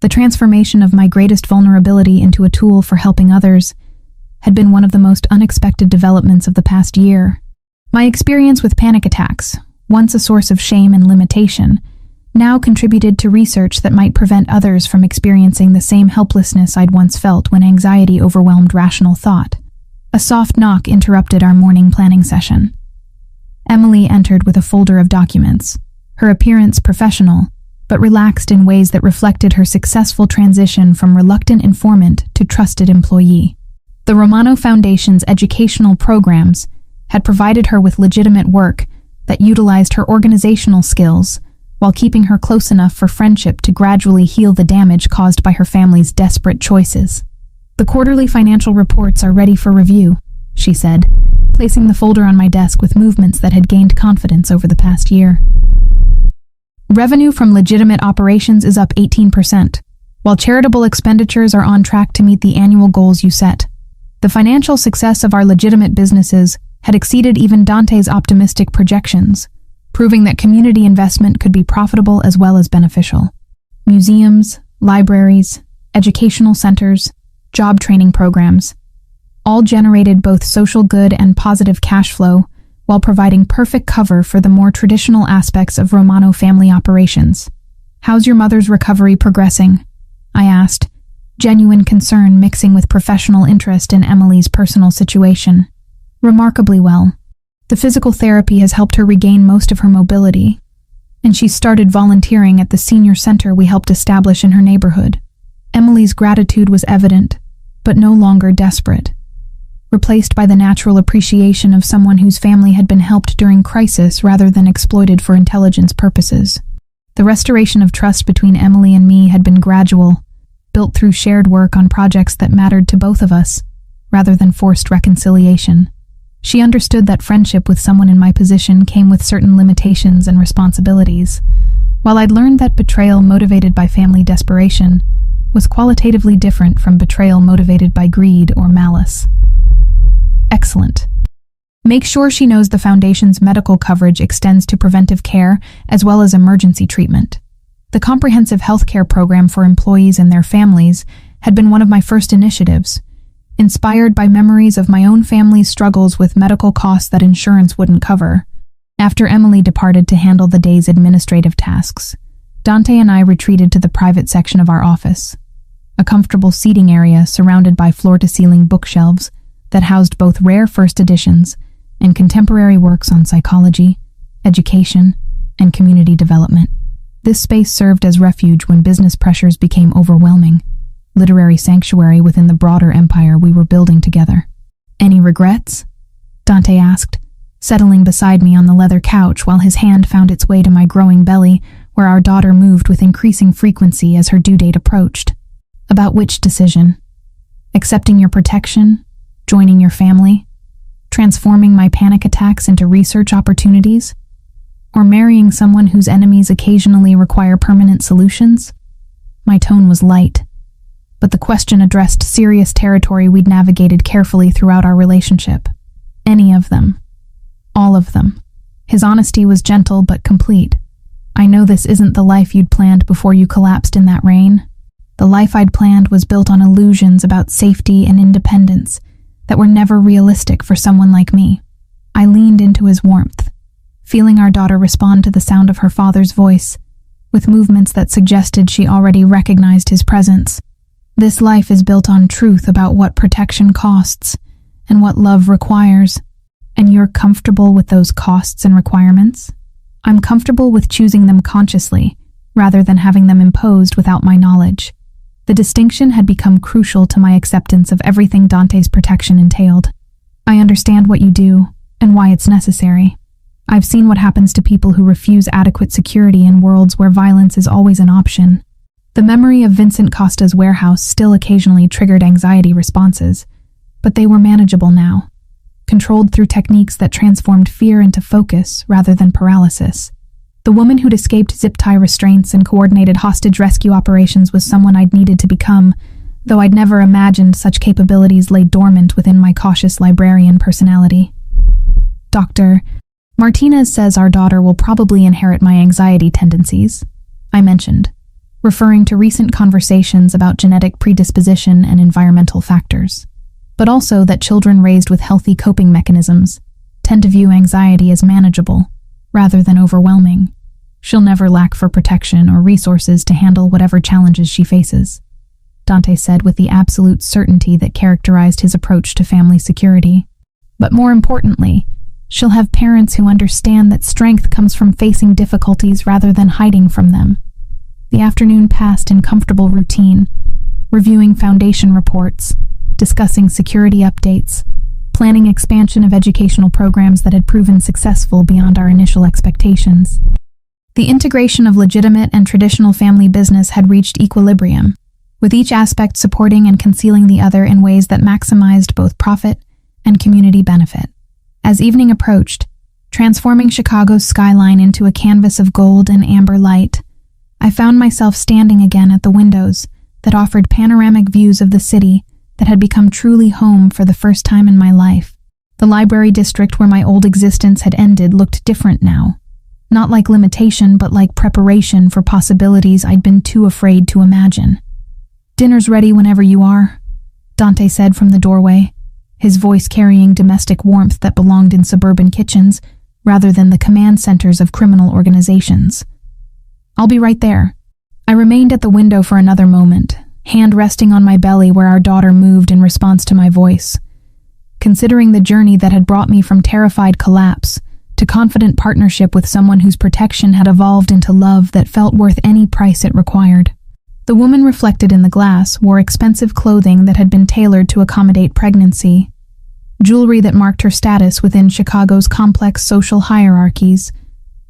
The transformation of my greatest vulnerability into a tool for helping others had been one of the most unexpected developments of the past year. My experience with panic attacks, once a source of shame and limitation, now contributed to research that might prevent others from experiencing the same helplessness I'd once felt when anxiety overwhelmed rational thought. A soft knock interrupted our morning planning session. Emily entered with a folder of documents, her appearance professional, but relaxed in ways that reflected her successful transition from reluctant informant to trusted employee. The Romano Foundation's educational programs had provided her with legitimate work that utilized her organizational skills while keeping her close enough for friendship to gradually heal the damage caused by her family's desperate choices. "The quarterly financial reports are ready for review," she said, placing the folder on my desk with movements that had gained confidence over the past year. "Revenue from legitimate operations is up 18%, while charitable expenditures are on track to meet the annual goals you set. The financial success of our legitimate businesses had exceeded even Dante's optimistic projections, proving that community investment could be profitable as well as beneficial. Museums, libraries, educational centers, job training programs, all generated both social good and positive cash flow while providing perfect cover for the more traditional aspects of Romano family operations. "How's your mother's recovery progressing?" I asked, genuine concern mixing with professional interest in Emily's personal situation. "Remarkably well. The physical therapy has helped her regain most of her mobility, and she started volunteering at the senior center we helped establish in her neighborhood." Emily's gratitude was evident, but no longer desperate, replaced by the natural appreciation of someone whose family had been helped during crisis rather than exploited for intelligence purposes. The restoration of trust between Emily and me had been gradual, built through shared work on projects that mattered to both of us, rather than forced reconciliation. She understood that friendship with someone in my position came with certain limitations and responsibilities, while I'd learned that betrayal motivated by family desperation was qualitatively different from betrayal motivated by greed or malice. "Excellent. Make sure she knows the Foundation's medical coverage extends to preventive care as well as emergency treatment. The comprehensive healthcare program for employees and their families had been one of my first initiatives, inspired by memories of my own family's struggles with medical costs that insurance wouldn't cover. After Emily departed to handle the day's administrative tasks, Dante and I retreated to the private section of our office, a comfortable seating area surrounded by floor-to-ceiling bookshelves that housed both rare first editions and contemporary works on psychology, education, and community development. This space served as refuge when business pressures became overwhelming, literary sanctuary within the broader empire we were building together. "Any regrets?" Dante asked, settling beside me on the leather couch while his hand found its way to my growing belly, where our daughter moved with increasing frequency as her due date approached. "About which decision? Accepting your protection? Joining your family? Transforming my panic attacks into research opportunities? Or marrying someone whose enemies occasionally require permanent solutions?" My tone was light, but the question addressed serious territory we'd navigated carefully throughout our relationship. "Any of them. All of them." His honesty was gentle but complete. "I know this isn't the life you'd planned before you collapsed in that rain. The life I'd planned was built on illusions about safety and independence that were never realistic for someone like me." I leaned into his warmth, feeling our daughter respond to the sound of her father's voice, with movements that suggested she already recognized his presence. "This life is built on truth about what protection costs and what love requires, and you're comfortable with those costs and requirements?" "I'm comfortable with choosing them consciously, rather than having them imposed without my knowledge." The distinction had become crucial to my acceptance of everything Dante's protection entailed. "I understand what you do, and why it's necessary. I've seen what happens to people who refuse adequate security in worlds where violence is always an option." The memory of Vincent Costa's warehouse still occasionally triggered anxiety responses, but they were manageable now, controlled through techniques that transformed fear into focus rather than paralysis. The woman who'd escaped zip-tie restraints and coordinated hostage rescue operations was someone I'd needed to become, though I'd never imagined such capabilities lay dormant within my cautious librarian personality. "Dr. Martinez says our daughter will probably inherit my anxiety tendencies," I mentioned, referring to recent conversations about genetic predisposition and environmental factors, but also that children raised with healthy coping mechanisms tend to view anxiety as manageable, rather than overwhelming. She'll never lack for protection or resources to handle whatever challenges she faces, Dante said with the absolute certainty that characterized his approach to family security. But more importantly, she'll have parents who understand that strength comes from facing difficulties rather than hiding from them. The afternoon passed in comfortable routine, reviewing foundation reports, discussing security updates, planning expansion of educational programs that had proven successful beyond our initial expectations. The integration of legitimate and traditional family business had reached equilibrium, with each aspect supporting and concealing the other in ways that maximized both profit and community benefit. As evening approached, transforming Chicago's skyline into a canvas of gold and amber light, I found myself standing again at the windows that offered panoramic views of the city that had become truly home for the first time in my life. The library district where my old existence had ended looked different now, not like limitation but like preparation for possibilities I'd been too afraid to imagine. "Dinner's ready whenever you are," Dante said from the doorway, his voice carrying domestic warmth that belonged in suburban kitchens rather than the command centers of criminal organizations. "I'll be right there." I remained at the window for another moment, hand resting on my belly where our daughter moved in response to my voice. Considering the journey that had brought me from terrified collapse to confident partnership with someone whose protection had evolved into love that felt worth any price it required. The woman reflected in the glass wore expensive clothing that had been tailored to accommodate pregnancy, jewelry that marked her status within Chicago's complex social hierarchies,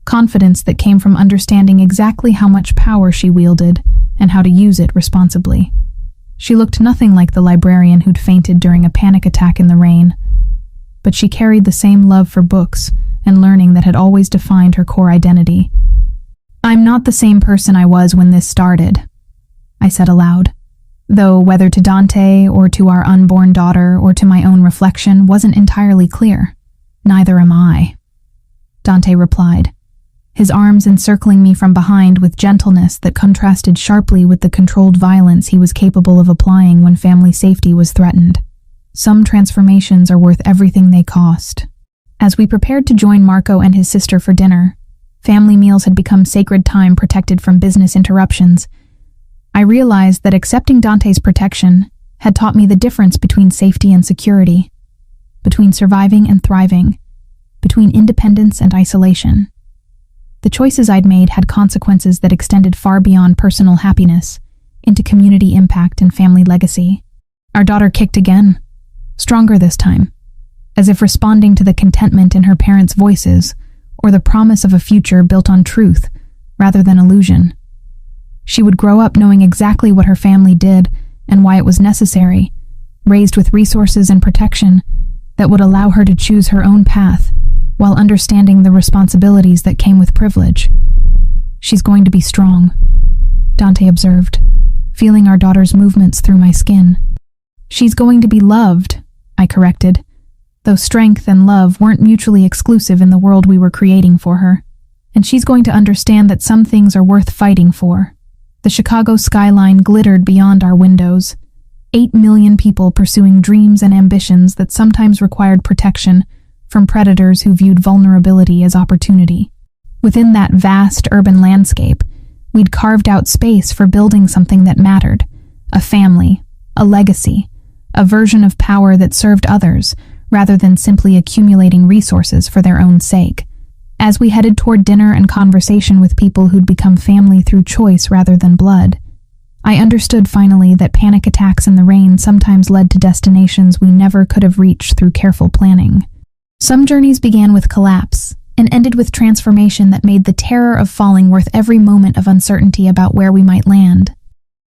confidence that came from understanding exactly how much power she wielded and how to use it responsibly. She looked nothing like the librarian who'd fainted during a panic attack in the rain, but she carried the same love for books and learning that had always defined her core identity. "I'm not the same person I was when this started," I said aloud, though whether to Dante or to our unborn daughter or to my own reflection wasn't entirely clear. "Neither am I," Dante replied, his arms encircling me from behind with gentleness that contrasted sharply with the controlled violence he was capable of applying when family safety was threatened. "Some transformations are worth everything they cost." As we prepared to join Marco and his sister for dinner, family meals had become sacred time protected from business interruptions. I realized that accepting Dante's protection had taught me the difference between safety and security, between surviving and thriving, between independence and isolation. The choices I'd made had consequences that extended far beyond personal happiness into community impact and family legacy. Our daughter kicked again, stronger this time, as if responding to the contentment in her parents' voices or the promise of a future built on truth rather than illusion. She would grow up knowing exactly what her family did and why it was necessary, raised with resources and protection that would allow her to choose her own path while understanding the responsibilities that came with privilege. "She's going to be strong," Dante observed, feeling our daughter's movements through my skin. "She's going to be loved," I corrected, though strength and love weren't mutually exclusive in the world we were creating for her. "And she's going to understand that some things are worth fighting for." The Chicago skyline glittered beyond our windows, 8 million people pursuing dreams and ambitions that sometimes required protection from predators who viewed vulnerability as opportunity. Within that vast urban landscape, we'd carved out space for building something that mattered, a family, a legacy, a version of power that served others rather than simply accumulating resources for their own sake. As we headed toward dinner and conversation with people who'd become family through choice rather than blood, I understood finally that panic attacks in the rain sometimes led to destinations we never could have reached through careful planning. Some journeys began with collapse and ended with transformation that made the terror of falling worth every moment of uncertainty about where we might land.